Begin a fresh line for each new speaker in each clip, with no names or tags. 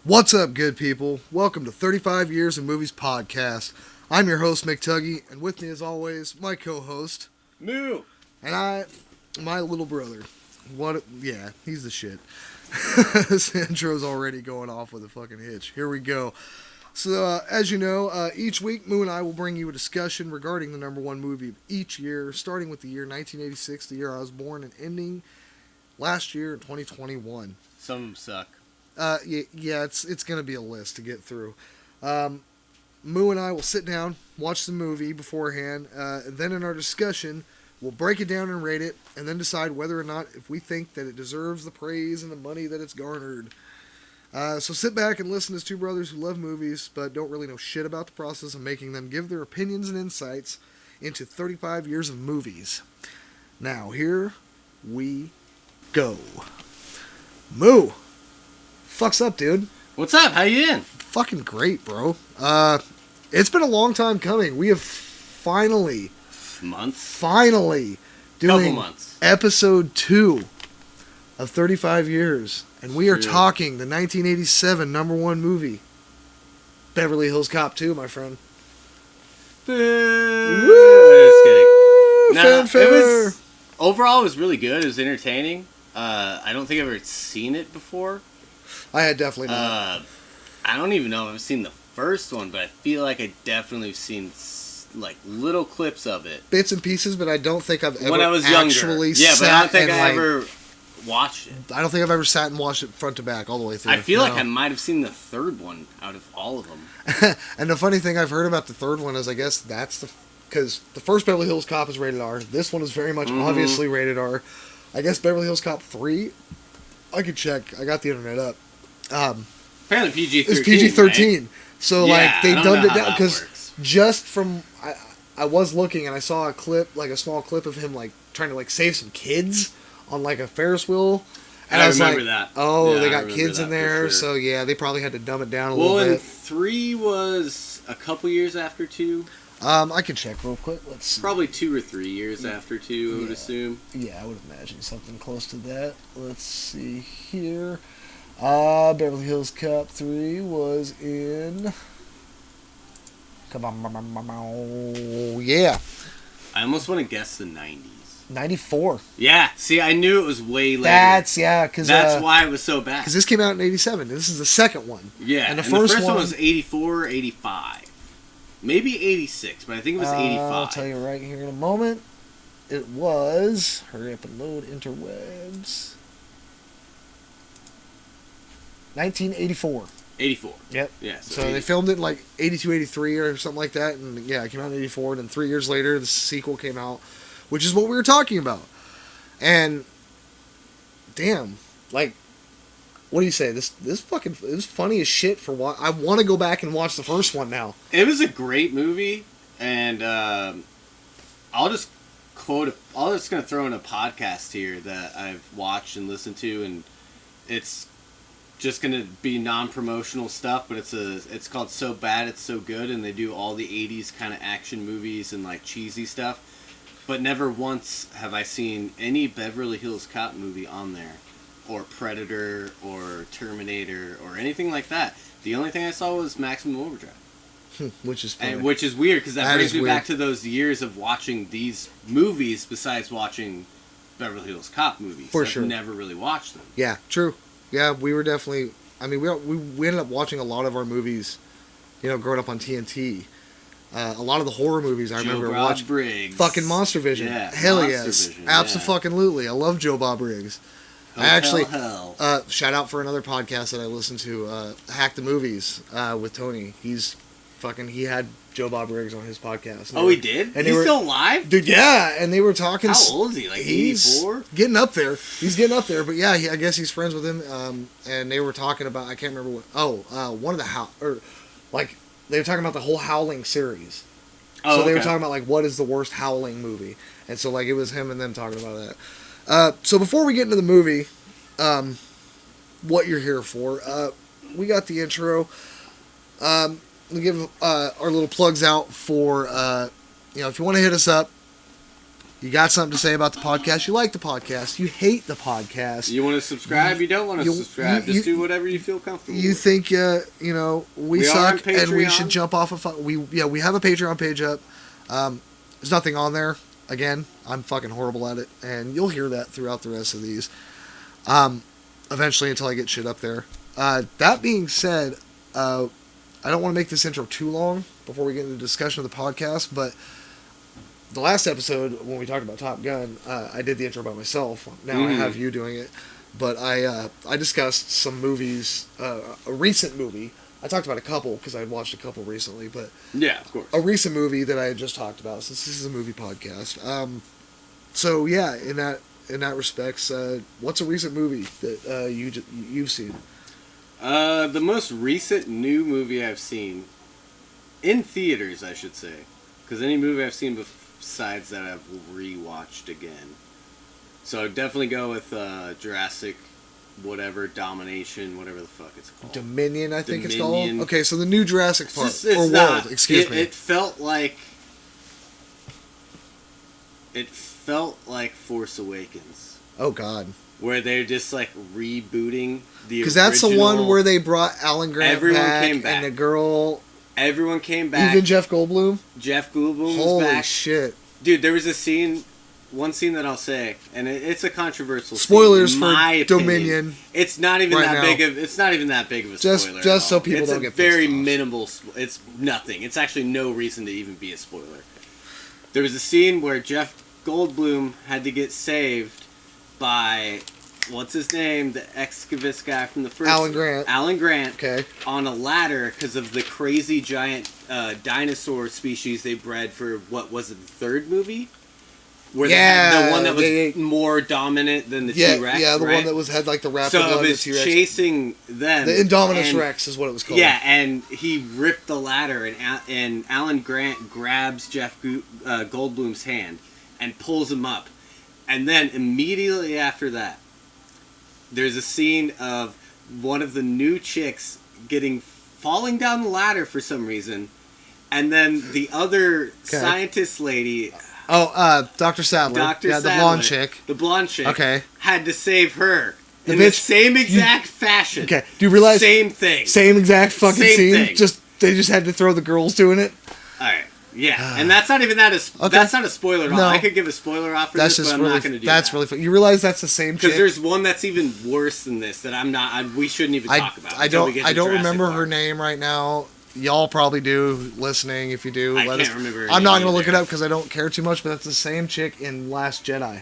What's up, good people? Welcome to 35 Years in Movies Podcast. I'm your host, Mick Tuggy, and with me, as always, my co-host,
Moo,
and my little brother. Yeah, he's the shit. This intro's already going off with a fucking hitch. Here we go. So, as you know, each week, Moo and I will bring you a discussion regarding the number one movie of each year, starting with the year 1986, the year I was born, and ending last year in 2021.
some of them suck.
Yeah, it's gonna be a list to get through. Moo and I will sit down, watch the movie beforehand, and then in our discussion, we'll break it down and rate it, and then decide whether or not if we think that it deserves the praise and the money that it's garnered. So sit back and listen to two brothers who love movies, but don't really know shit about the process of making them give their opinions and insights into 35 years of movies. Now, here we go. Moo! Fuck's up, dude?
What's up? How you in?
Fucking great, bro. It's been a long time coming. We have finally doing
months.
episode 2 of 35 years. And we are talking the 1987 number one movie, Beverly Hills Cop 2, my friend.
Just kidding.
Fanfare.
Overall, it was really good. It was entertaining. I don't think I've ever seen it before.
I had definitely not.
I don't even know if I've seen the first one, but I feel like I definitely have seen like little clips of it.
Bits and pieces, but I don't think I've ever
when I was
actually
younger. Yeah,
sat
but I don't think I
and,
ever watched it.
I don't think I've ever sat and watched it front to back all the way through.
I feel like I might have seen the third one out of all of them.
And the funny thing I've heard about the third one is I guess that's because the first Beverly Hills Cop is rated R. This one is very much obviously rated R. I guess Beverly Hills Cop 3, I could check. I got the internet up.
Apparently PG-13.
It's PG-13.
Right?
So
Yeah,
they
I don't
dumbed
know
it down
how that
because
works.
just from I was looking and I saw a clip, like a small clip of him like trying to like save some kids on like a Ferris wheel. And I was
remember
like,
that.
oh,
Yeah,
they
I
got
remember
kids
that
in
for
there,
sure.
so yeah, they probably had to dumb it down a little
And
bit.
3 was a couple years after 2.
I can check real quick. Let's see.
Probably 2 or 3 years after 2, I would assume.
Yeah, I would imagine something close to that. Let's see here. Beverly Hills Cop 3 was in... Come on. Yeah.
I almost want to guess the 90s.
94.
Yeah, see, I knew it was way later.
That's
why it was so bad.
Because this came out in 87. This is the second one.
Yeah,
and the first
one was 84 or 85. Maybe 86, but I think it was 85.
I'll tell you right here in a moment. It was... Hurry up and load interwebs. 1984.
84.
Yep.
Yeah.
So they filmed it in like 82, 83 or something like that. And yeah, it came out in 84. And then 3 years later, the sequel came out, which is what we were talking about. And damn, like, what do you say? This fucking, it was funny as shit for what I want to go back and watch the first one now.
It was a great movie. And I'll just going to throw in a podcast here that I've watched and listened to. And it's just gonna be non-promotional stuff, but it's called So Bad It's So Good, and they do all the 80s kind of action movies and like cheesy stuff, but never once have I seen any Beverly Hills Cop movie on there, or Predator, or Terminator, or anything like that. The only thing I saw was Maximum Overdrive.
Which is funny.
Which is weird, because that brings me back to those years of watching these movies, besides watching Beverly Hills Cop movies.
For sure.
I've never really watched them.
Yeah, true. Yeah, we were definitely... I mean, we ended up watching a lot of our movies, growing up on TNT. A lot of the horror movies I remember watching.
Briggs.
Fucking Monster Vision.
Yeah,
Hell
Monster
yes.
Vision,
Absolutely. I love Joe Bob Briggs.
Hotel Hell.
Shout out for another podcast that I listened to, Hack the Movies, with Tony. He had Joe Bob Briggs on his podcast.
He did? And he's still alive?
Dude, yeah, and they were talking...
How old is he? Like 84?
Getting up there. He's getting up there, but yeah, I guess he's friends with him, and they were talking about... I can't remember what... one of the... they were talking about the whole Howling series. So they were talking about, what is the worst Howling movie? And so, it was him and them talking about that. So before we get into the movie, what you're here for, we got the intro. We give our little plugs out for, if you want to hit us up, You got something to say about the podcast? You like the podcast? You hate the podcast?
You want to subscribe? You don't want to subscribe? Just do whatever you feel comfortable.
You
with.
think we suck and we should jump off we have a Patreon page up. There's nothing on there. Again, I'm fucking horrible at it, and you'll hear that throughout the rest of these. Eventually, until I get shit up there. That being said, I don't want to make this intro too long before we get into the discussion of the podcast, but the last episode, when we talked about Top Gun, I did the intro by myself. Now I have you doing it. But I discussed some movies, a recent movie. I talked about a couple because I had watched a couple recently, but
yeah, of course,
a recent movie that I had just talked about since this is a movie podcast. So yeah, in that respects, what's a recent movie that you've seen?
The most recent new movie I've seen in theaters, I should say, because any movie I've seen besides that I've rewatched again. So I'd definitely go with Jurassic, whatever, Domination, whatever the fuck it's called.
Dominion, I think it's called. Okay, so the new Jurassic Park
it's
or
not,
World, excuse me.
It felt like Force Awakens.
Oh God.
Where they're just like rebooting the.
Because that's the one where they brought Alan Grant
came back,
and the girl.
Everyone came back.
Even Jeff Goldblum.
Jeff Goldblum
Holy
was back.
Shit,
dude! There was one scene that I'll say, and it's a controversial.
Spoilers
scene,
for Dominion.
It's not even that big of. It's not even that big of a spoiler. Just
so people don't get pissed
very
off.
minimal. It's nothing. It's actually no reason to even be a spoiler. There was a scene where Jeff Goldblum had to get saved by. What's his name? The excavist guy from the first...
Alan Grant.
Alan Grant.
Okay.
On a ladder because of the crazy giant dinosaur species they bred for, what was it, the third movie? Where they had the one that was more dominant than the T-Rex,
Yeah, the
right?
one that had like the raptor
so
blood,
it was
the T-Rex.
chasing them.
The Indominus Rex is what it was called.
Yeah, and he ripped the ladder, and Alan Grant grabs Jeff Goldblum's hand and pulls him up. And then immediately after that, there's a scene of one of the new chicks falling down the ladder for some reason, and then the other scientist lady.
Oh, Dr. Sadler.
Sadler,
the blonde chick.
The blonde chick.
Okay.
Had to save her the same exact fashion.
Okay. Do you realize?
Same thing.
Same exact fucking scene.
Thing.
They just had to throw the girls doing it.
All right. Yeah, and that's not even that's not a spoiler at all. I could give a spoiler off for this, but I'm not going to do that.
That's really fun. You realize that's the same chick?
Because there's one that's even worse than this that we shouldn't even talk about.
I don't remember her name right now. Y'all probably do, listening. If you do,
I can't remember her
I'm not
name
going to look it up because I don't care too much, but that's the same chick in Last Jedi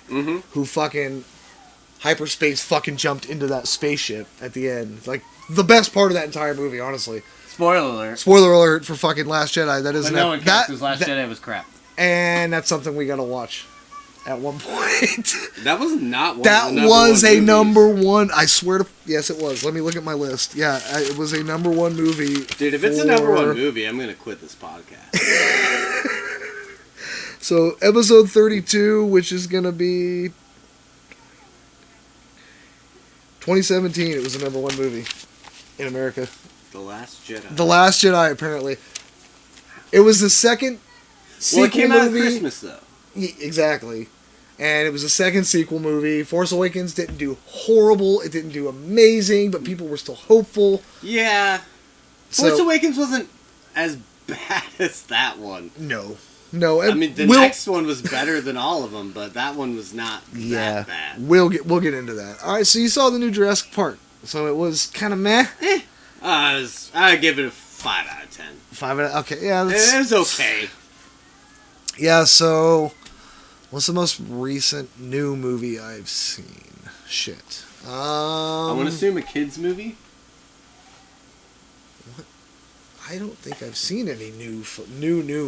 who fucking hyperspace fucking jumped into that spaceship at the end. Like, the best part of that entire movie, honestly.
Spoiler alert.
Spoiler alert for fucking Last Jedi. That is
but no one cares because Last Jedi was crap.
And that's something we gotta watch at one point.
That was not one
that
of the
was
a
number one. I swear to... Yes, it was. Let me look at my list. Yeah, it was a number one movie.
Dude, if it's a number one movie, I'm gonna quit this podcast.
So, episode 32, which is gonna be... 2017, it was the number one movie in America.
The Last Jedi.
The Last Jedi, apparently. It was the second sequel
it came
movie.
out at Christmas, though.
Exactly. And it was the second sequel movie. Force Awakens didn't do horrible. It didn't do amazing, but people were still hopeful.
Yeah. Force Awakens wasn't as bad as that one.
No.
I mean, the next one was better than all of them, but that one was not that bad.
We'll get into that. All right, so you saw the new Jurassic Park. So it was kind of meh.
I give it a 5 out of 10.
5 out of... Okay, yeah.
It was okay.
Yeah, so... What's the most recent new movie I've seen? Shit.
I want to assume a kid's movie?
What? I don't think I've seen any new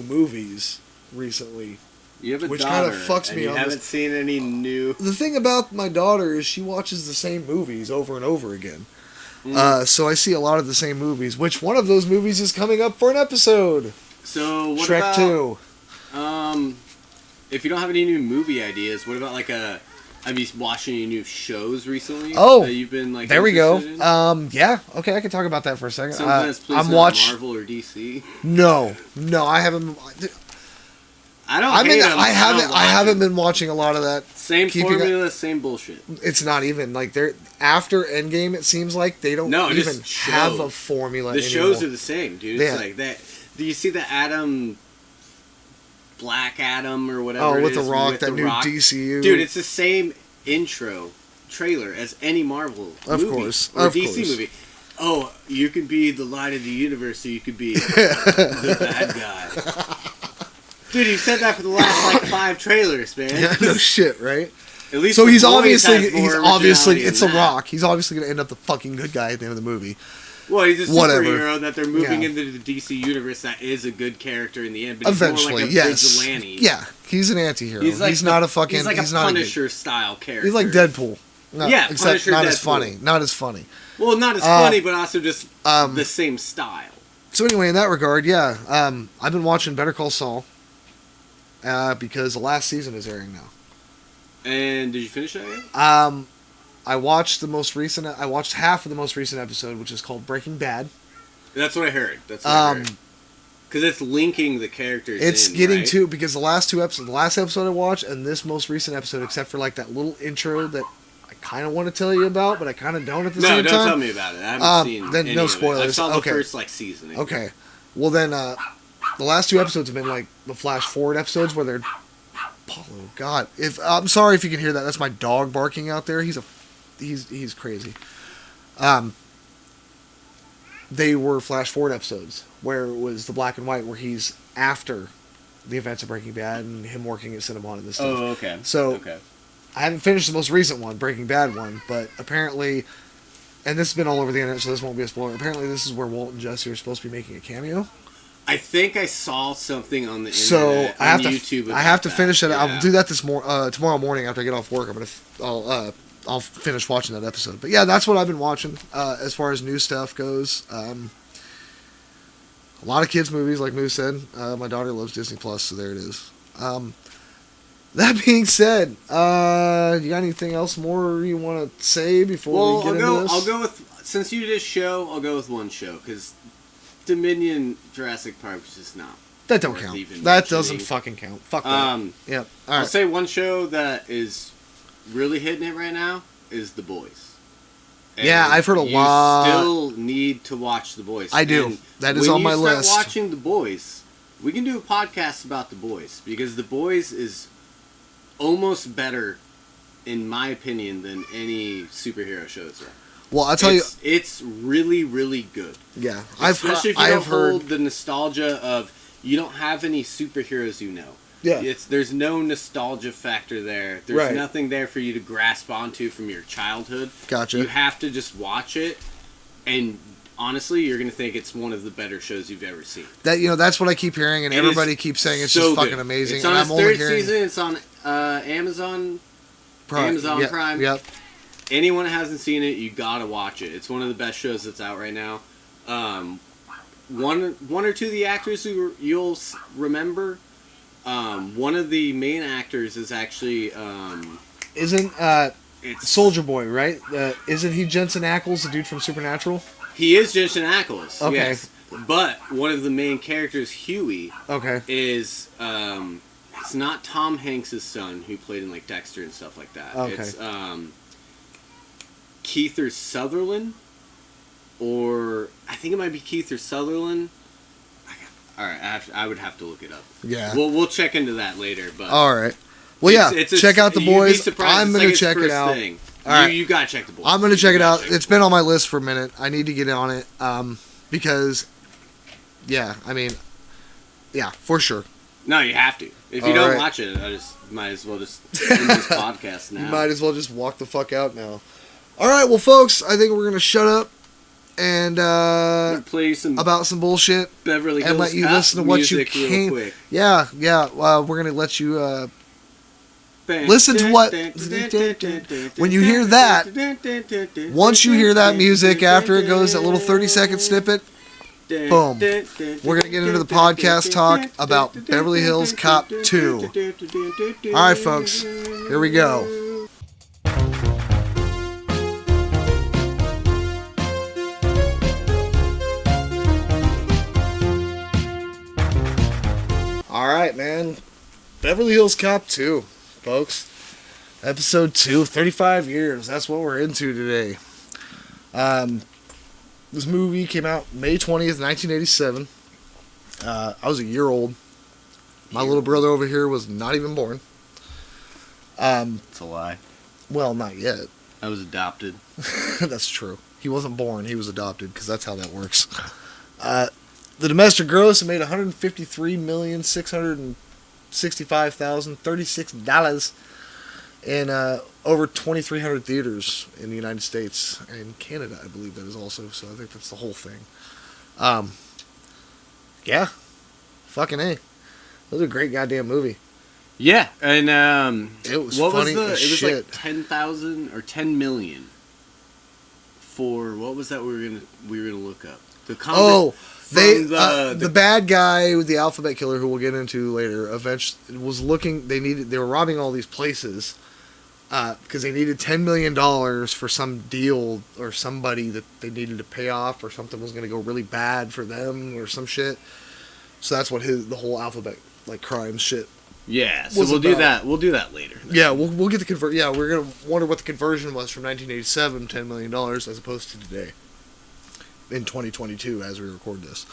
movies recently.
You have a
which
daughter,
kind of fucks me
you
on
haven't
this.
seen any new...
The thing about my daughter is she watches the same movies over and over again. So I see a lot of the same movies, which one of those movies is coming up for an episode.
So what
Shrek
about...
2.
If you don't have any new movie ideas, what about have you watched any new shows recently?
Oh,
that you've been
there we go.
In?
Yeah, okay, I can talk about that for a second.
Something that's
I'm watching
Marvel or DC.
No, I haven't.
I don't hate them.
I haven't been watching a lot of that.
Same formula, same bullshit.
It's not even like they're after Endgame. It seems like they don't even have a formula.
The
anymore.
shows are the same, dude. It's like that. Do you see the Black Adam or whatever?
Oh, with the Rock, that new DCU.
Dude, it's the same intro trailer as any Marvel movie or DC movie. Oh, you can be the light of the universe, so you could be the bad guy. Dude, you said that for the last 5 trailers, man.
Yeah, no shit, right?
At least
so he's obviously
it's
The Rock. He's obviously going to end up the fucking good guy at the end of the movie.
Well, he's a superhero that they're moving into the DC universe that is a good character in the end, but he's more like a vigilante.
Yeah, he's an anti-hero. He's not a fucking...
He's like a Punisher-style character.
He's like Deadpool. No,
yeah,
except
Punisher,
not
Deadpool.
as funny. Not as funny.
Well, not as funny, but also just the same style.
So anyway, in that regard, I've been watching Better Call Saul because the last season is airing now.
And did you finish that yet?
I watched half of the most recent episode, which is called Breaking Bad.
That's what I heard. Because it's linking the characters.
It's getting to because the last episode I watched and this most recent episode, except for like that little intro that I kind of want to tell you about, but I kind of don't at the same time. No,
don't tell me about it. I haven't seen
then
any
no
of
spoilers.
I saw the first season.
Okay, well then the last 2 episodes have been like the flash forward episodes where they're. Oh God! I'm sorry if you can hear that. That's my dog barking out there. He's crazy. They were flash forward episodes where it was the black and white, where he's after the events of Breaking Bad and him working at Cinnabon and this stuff.
Oh, okay.
So I haven't finished the most recent one, Breaking Bad one, but apparently, and this has been all over the internet, so this won't be a spoiler. Apparently, this is where Walt and Jesse are supposed to be making a cameo.
I think I saw something on the internet on YouTube.
I have to finish it. Yeah. I'll do that tomorrow morning after I get off work. I'll finish watching that episode. But yeah, that's what I've been watching as far as new stuff goes. A lot of kids movies, like Moo said. My daughter loves Disney Plus, so there it is. That being said, you got anything else more you want to say before we get into this?
I'll go with, since you did a show, I'll go with one show because Dominion Jurassic Park is just not.
That don't count. That doesn't fucking count. Fuck that. Yep. All right.
I'll say one show that is really hitting it right now is The Boys. And
yeah, I've heard a lot.
You still need to watch The Boys.
I do. That is on my list.
When you start watching The Boys, we can do a podcast about The Boys because The Boys is almost better, in my opinion, than any superhero shows are.
Well, I'll tell you,
it's really, really good.
Yeah,
especially if you don't hold the nostalgia of you don't have any superheroes you know.
Yeah,
there's no nostalgia factor there. There's nothing there for you to grasp onto from your childhood.
Gotcha.
You have to just watch it, and honestly, you're gonna think it's one of the better shows you've ever seen.
That's what I keep hearing, and everybody keeps saying it's just fucking amazing.
It's on its 3rd season. It's on Amazon Prime.
Yep.
Anyone that hasn't seen it, you gotta watch it. It's one of the best shows that's out right now. One or two of the actors who you'll remember. One of the main actors is actually
isn't Soldier Boy, right? Isn't he Jensen Ackles, the dude from Supernatural?
He is Jensen Ackles.
Okay.
Yes. But one of the main characters, Huey, is it's not Tom Hanks' son who played in like Dexter and stuff like that.
Okay.
It's Kiefer Sutherland, or I think it might be Kiefer Sutherland. All right, I would have to look it up.
Yeah.
We'll check into that later. But
all right. Well, yeah. Check out The Boys. I'm gonna check it out.
All right. You gotta check The Boys.
I'm gonna check it out. It's been on my list for a minute. I need to get on it. Because, yeah, I mean, yeah, for sure.
No, you have to. If you don't watch it, I just might as well just end this podcast now.
You might as well just walk the fuck out now. All right, well, folks, I think we're gonna shut up and
play
about some bullshit
Beverly Hills
and let you listen to what you came.
Quick.
Yeah. We're gonna let you listen to what when you hear that. Once you hear that music, after it goes that little 30-second snippet, boom, we're gonna get into the podcast talk about Beverly Hills Cop 2. All right, folks, here we go. All right, man. Beverly Hills Cop 2, folks. Episode 2, 35 years. That's what we're into today. This movie came out May 20th, 1987. I was a year old. My little brother over here was not even born.
It's a lie.
Well, not yet.
I was adopted.
That's true. He wasn't born. He was adopted, because that's how that works. The domestic gross made $153,665,036 in over 2,300 theaters in the United States and Canada, I believe that is also. So I think that's the whole thing. Yeah, fucking A. It was a great goddamn movie.
Yeah, and
it was
what
funny
was
as
it was
shit.
like 10,000 or 10 million for what was that we were gonna look up the
the bad guy with the alphabet killer, who we'll get into later, eventually was looking. They were robbing all these places because they needed $10 million for some deal or somebody that they needed to pay off, or something was going to go really bad for them or some shit. So that's what the whole alphabet like crime shit.
Yeah, so we'll do that. We'll do that later. Then.
Yeah, we'll get the convert. Yeah, we're gonna wonder what the conversion was from 1987, $10 million, as opposed to today. In 2022, as we record this.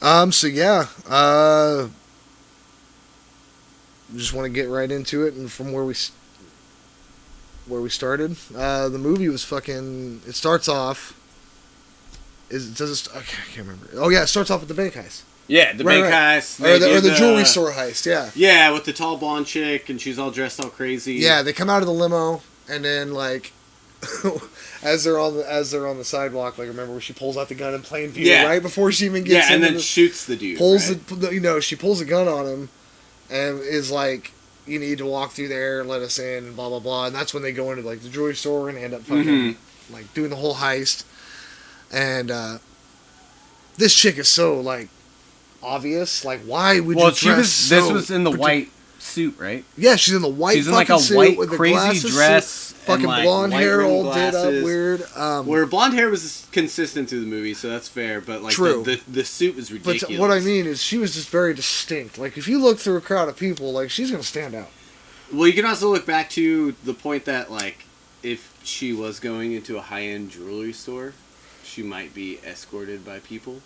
So yeah, just want to get right into it, and from where we started, the movie was fucking. It starts off. I can't remember. Oh yeah, it starts off with the bank heist.
Yeah, the bank heist,
or the jewelry store heist. Yeah.
Yeah, with the tall blonde chick, and she's all dressed all crazy.
Yeah, they come out of the limo, and then like. As they're on the sidewalk, like remember where she pulls out the gun in plain view, right before she even gets
and then shoots the dude.
She pulls a gun on him, and is like, "You need to walk through there and let us in," and blah blah blah. And that's when they go into like the jewelry store and end up fucking like doing the whole heist. And this chick is so like obvious. Like, why would you dress
this was in the white suit, right?
Yeah, she's in the white.
She's in like a white
with
crazy
glasses,
dress.
Fucking
like
blonde hair all did up weird.
Where blonde hair was consistent through the movie, so that's fair. But like the suit was ridiculous.
But what I mean is, she was just very distinct. Like if you look through a crowd of people, like she's gonna stand out.
Well, you can also look back to the point that like if she was going into a high-end jewelry store, she might be escorted by people,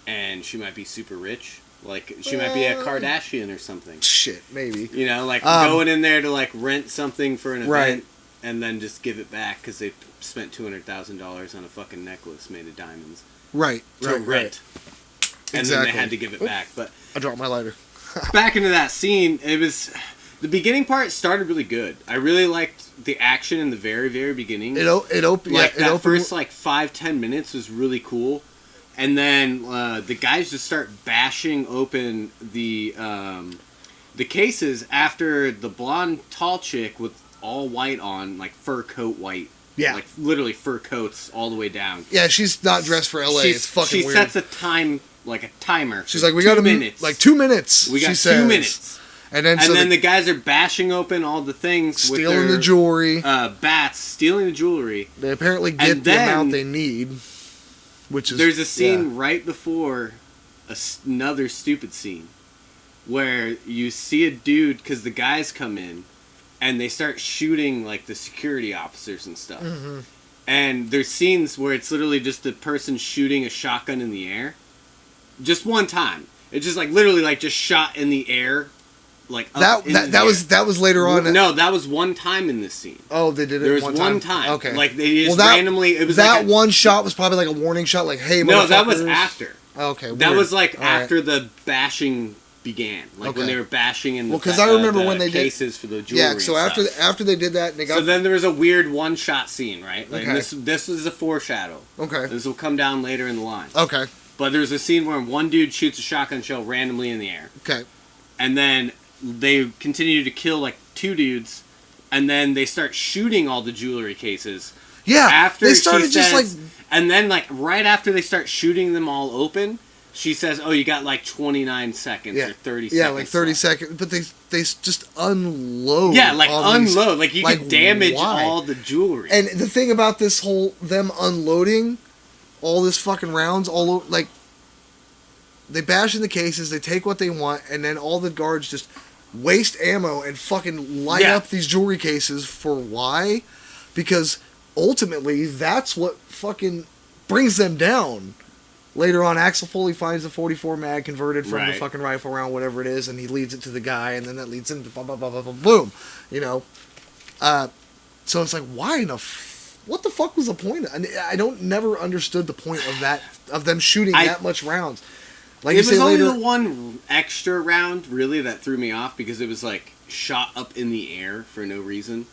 and she might be super rich. Like, she might be a Kardashian or something.
Shit, maybe.
You know, like, going in there to, like, rent something for an event,
right.
And then just give it back because they spent $200,000 on a fucking necklace made of diamonds.
Right,
to rent. And then they had to give it back. But
I dropped my lighter.
back into that scene, it was... The beginning part started really good. I really liked the action in the very, very beginning.
It opened...
Like, that first, like, 5-10 minutes was really cool. And then the guys just start bashing open the cases after the blonde tall chick with all white on, like fur coat white.
Yeah.
Like literally fur coats all the way down.
Yeah, she's not dressed for LA. It's fucking weird.
She sets a timer.
She's like, we got 2 minutes. Like 2 minutes.
We got 2 minutes.
And then
the guys are bashing open all the things.
Stealing the jewelry.
Bats, stealing the jewelry.
They apparently get the amount they need.
There's a scene right before another stupid scene where you see a dude, because the guys come in and they start shooting like the security officers and stuff. Mm-hmm. And there's scenes where it's literally just a person shooting a shotgun in the air. Just one time. It's just like literally like just shot in the air. Like
that was later on.
No, that was one time in this scene.
Oh, they did it.
There was one time.
Okay,
like they just randomly. It was
that like one shot was probably like a warning shot. Like, hey,
no, that was after.
Okay, weird.
That was like after the bashing began, like when they were bashing in the
because I remember when they
cases for the jewelry.
Yeah, so after they did that, and they got
so then there was a weird one shot scene, right? Like this is a foreshadow.
Okay,
this will come down later in the line.
Okay,
but there's a scene where one dude shoots a shotgun shell randomly in the air.
Okay,
and then they continue to kill like 2 dudes, and then they start shooting all the jewelry cases.
Yeah,
after
they started
and then like right after they start shooting them all open, she says, "Oh, you got like 29 seconds or 30 seconds."
Yeah, like 30 seconds. But they just unload.
Yeah, like unload. Like you could damage all the jewelry.
And the thing about this whole them unloading all this fucking rounds all over, like They bash in the cases, they take what they want, and then all the guards just waste ammo and fucking light up these jewelry cases for why? Because ultimately, that's what fucking brings them down. Later on, Axel Foley finds the 44 mag converted from the fucking rifle round, whatever it is, and he leads it to the guy, and then that leads into boom, you know. So it's like, why in the what the fuck was the point? I never understood the point of that, of them shooting that much rounds. Like
it was only the one extra round, really, that threw me off, because it was, like, shot up in the air for no reason.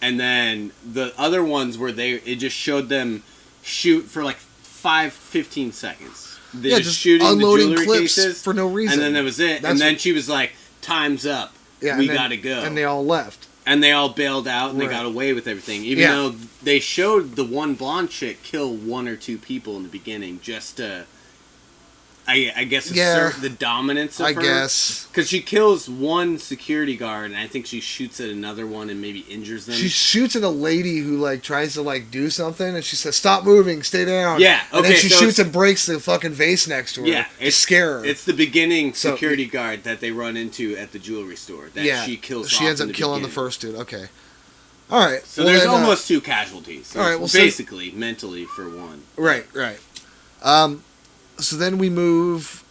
And then the other ones where it just showed them shoot for, like, 15 seconds. They just shooting
unloading
the
clips
cases,
for no reason.
And then that was it. And then she was like, time's up. Yeah, we gotta go.
And they all left.
And they all bailed out, and they got away with everything. Even though they showed the one blonde chick kill 1 or 2 people in the beginning just to... I guess assert the dominance of her. I guess. Because she kills one security guard, and I think she shoots at another one and maybe injures them.
She shoots at a lady who, like, tries to, like, do something, and she says, stop moving, stay down.
Yeah, okay.
And then she shoots and breaks the fucking vase next to her to scare her.
It's the beginning security guard that they run into at the jewelry store that she kills off.
She ends up killing the first dude. Okay. All right.
So there's almost 2 casualties. All right. Well, basically, mentally, for one.
Right. So then we move.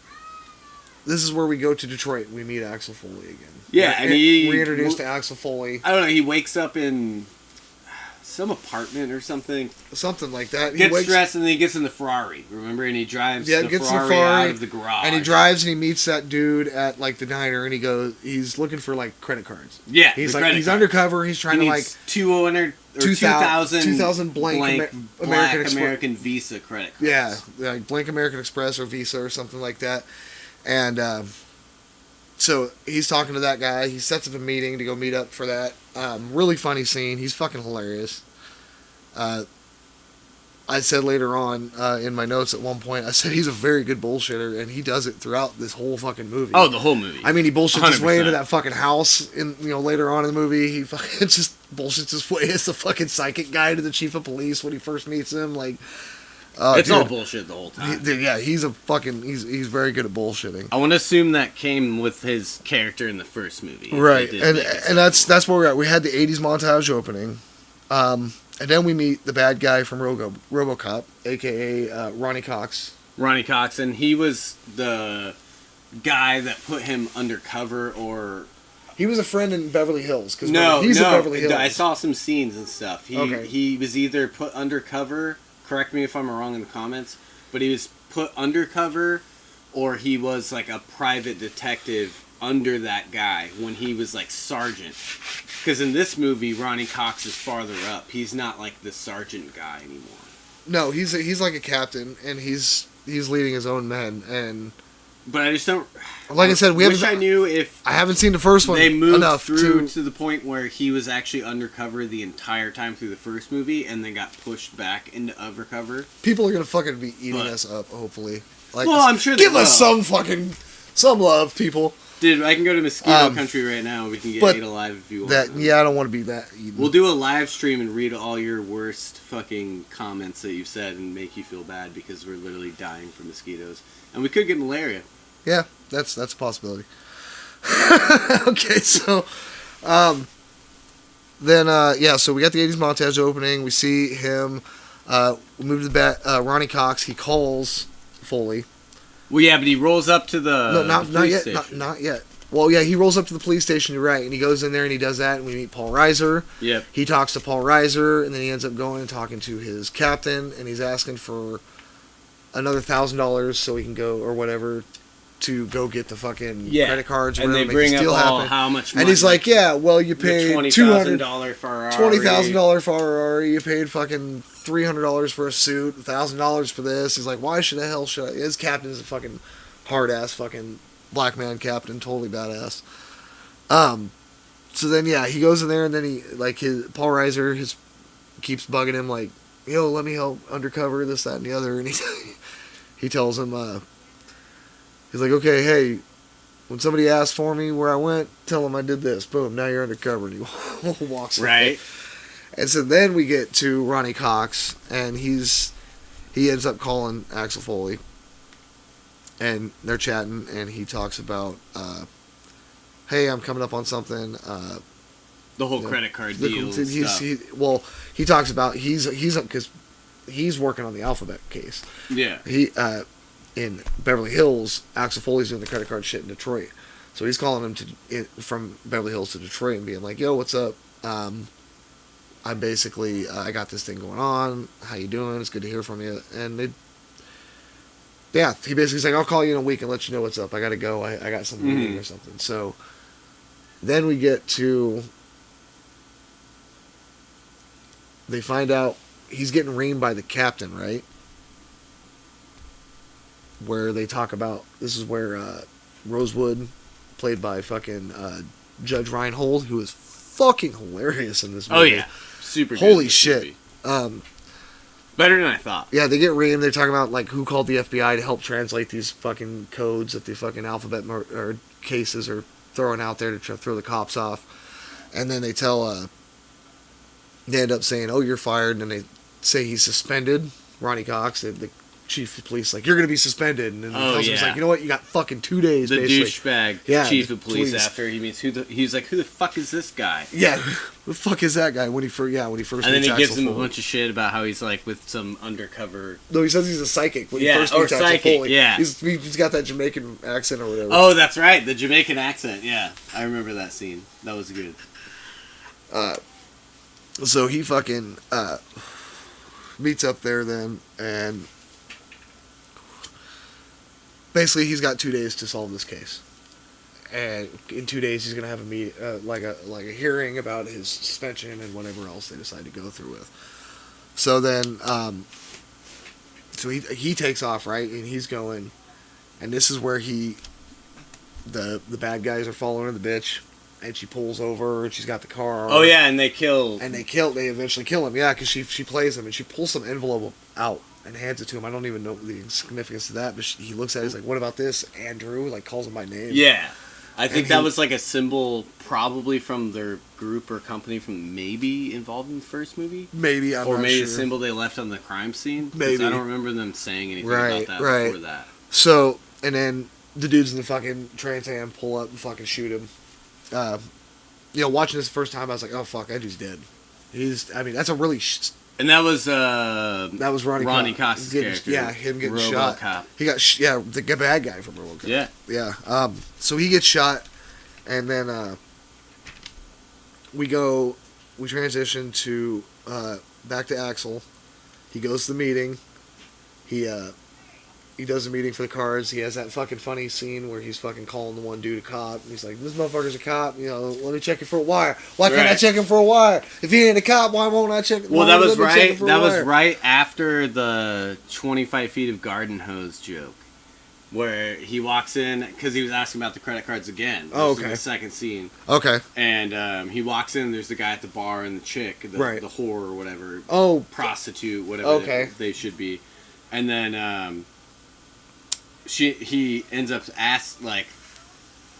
This is where we go to Detroit. We meet Axel Foley again.
Yeah, and he
reintroduced to Axel Foley.
I don't know. He wakes up in some apartment or something.
Something like that.
He gets dressed and then he gets in the Ferrari. Remember, and he drives the Ferrari out of the garage.
And he drives and he meets that dude at like the diner, and he's looking for like credit cards.
Yeah,
he's undercover. He's trying to like
2,000
blank
American Visa credit cards.
Yeah, like blank American Express or Visa or something like that. And so he's talking to that guy. He sets up a meeting to go meet up for that. Really funny scene. He's fucking hilarious. I said later on in my notes at one point, I said he's a very good bullshitter, and he does it throughout this whole fucking movie.
Oh, the whole movie.
I mean, he bullshits his way into that fucking house. Later on in the movie, he fucking just bullshits his way as the fucking psychic guy to the chief of police when he first meets him. Like,
it's all bullshit the whole time.
He's very good at bullshitting.
I want to assume that came with his character in the first movie,
right? And that's where we're at. We had the '80s montage opening. And then we meet the bad guy from RoboCop, a.k.a. Ronnie Cox.
Ronnie Cox, and he was the guy that put him undercover, or...
He was a friend in Beverly Hills. He's in Beverly Hills.
I saw some scenes and stuff. He was either put undercover, correct me if I'm wrong in the comments, but he was put undercover, or he was like a private detective under that guy when he was like sergeant. Because in this movie, Ronnie Cox is farther up. He's not like the sergeant guy anymore. No,
he's like a captain, and he's leading his own men.
But I just don't.
Like I said,
I knew if
I haven't seen the first one.
They moved through to the point where he was actually undercover the entire time through the first movie, and then got pushed back into undercover.
People are gonna fucking be eating us up, hopefully.
Like, well, I'm sure.
Give us some love, people.
Dude, I can go to Mosquito Country right now. We can get ate alive if you want.
I don't want to be that eaten.
We'll do a live stream and read all your worst fucking comments that you've said and make you feel bad because we're literally dying from mosquitoes. And we could get malaria.
Yeah, that's a possibility. Okay, so... so we got the 80s montage opening. We see him. We move to the Ronnie Cox. He calls Foley.
Well, yeah, but he rolls up to the
not yet. Not yet. Well, yeah, he rolls up to the police station. You're right, and he goes in there and he does that, and we meet Paul Reiser.
Yep.
He talks to Paul Reiser, and then he ends up going and talking to his captain, and he's asking for another $1,000 so he can go or whatever to go get the fucking credit cards.
And they bring up how much money.
And he's like, yeah, well, you paid
$20,000 Ferrari.
$20,000 Ferrari. You paid fucking $300 for a suit, $1,000 for this. He's like, why should I? His captain is a fucking hard ass fucking black man captain, totally badass. So then he goes in there and then Paul Reiser keeps bugging him like, yo, let me help undercover this, that, and the other, and he tells him he's like, okay, hey, when somebody asks for me where I went, tell them I did this. Boom, now you're undercover. And he walks away.
Right.
And so then we get to Ronnie Cox, and he ends up calling Axel Foley. and they're chatting, and he talks about, hey, I'm coming up on something.
The whole credit card deal stuff.
He talks about because he's working on the Alphabet case.
Yeah.
He in Beverly Hills, Axel Foley's doing the credit card shit in Detroit, so he's calling him from Beverly Hills to Detroit and being like, "Yo, what's up? I'm basically I got this thing going on. How you doing? It's good to hear from you." And he basically's like, "I'll call you in a week and let you know what's up. I gotta go. I got some meeting or something." So then we get to. They find out he's getting reamed by the captain, right? Where they talk about, this is where Rosewood, played by fucking Judge Reinhold, who is fucking hilarious in this movie.
Oh yeah, super good.
Holy shit.
Better than I thought.
Yeah, they get reamed. They're talking about like who called the FBI to help translate these fucking codes that the fucking Alphabet or cases are throwing out there to try to throw the cops off. And then they tell... They end up saying, "Oh, you're fired," and then they say he's suspended. Ronnie Cox, the chief of police, like, "You're gonna be suspended," and then he tells him, he's like, "You know what? You got fucking 2 days."
The
basically.
Douchebag chief of police after he meets he's like, "Who the fuck is this guy?"
Yeah, who the fuck is that guy? When he first
and then he gives him a bunch of shit about how he's like with some undercover.
No, he says he's a psychic. When he first meets Axel Foley.
Yeah,
he's got that Jamaican accent or whatever.
Oh, that's right, the Jamaican accent. Yeah, I remember that scene. That was good.
So he fucking meets up there then, and basically he's got 2 days to solve this case. And in 2 days he's gonna have a hearing about his suspension and whatever else they decide to go through with. So then, so he takes off, right, and he's going, and this is where the bad guys are following the bitch. And she pulls over, and she's got the car.
Oh yeah, and they
eventually kill him. Yeah, because she plays him, and she pulls some envelope out and hands it to him. I don't even know the significance of that, but he looks at it. He's like, "What about this, Andrew?" Like, calls him by name.
Yeah, I think that was like a symbol, probably from their group or company from maybe involved in the first movie.
Maybe
or maybe a symbol they left on the crime scene.
Maybe
I don't remember them saying anything about that before that.
So, and then the dudes in the fucking Trans Am pull up and fucking shoot him. Watching this the first time, I was like, "Oh fuck, that dude's dead." That's a really.
And that was
Ronnie
Cox's character.
Yeah, him getting
RoboCop.
shot. He got the bad guy from RoboCop.
Yeah.
So he gets shot, and then we transition to back to Axel. He goes to the meeting. He does a meeting for the cards. He has that fucking funny scene where he's fucking calling the one dude a cop. And he's like, "This motherfucker's a cop. Let me check him for a wire. Why can't I check him for a wire? If he ain't a cop, why won't I check him?"
Well, that was right. That was right after the 25 feet of garden hose joke, where he walks in because he was asking about the credit cards again.
Oh, okay.
The second scene.
Okay.
And he walks in. There's the guy at the bar and the chick, the whore or whatever.
Oh,
prostitute, whatever they should be. And then he ends up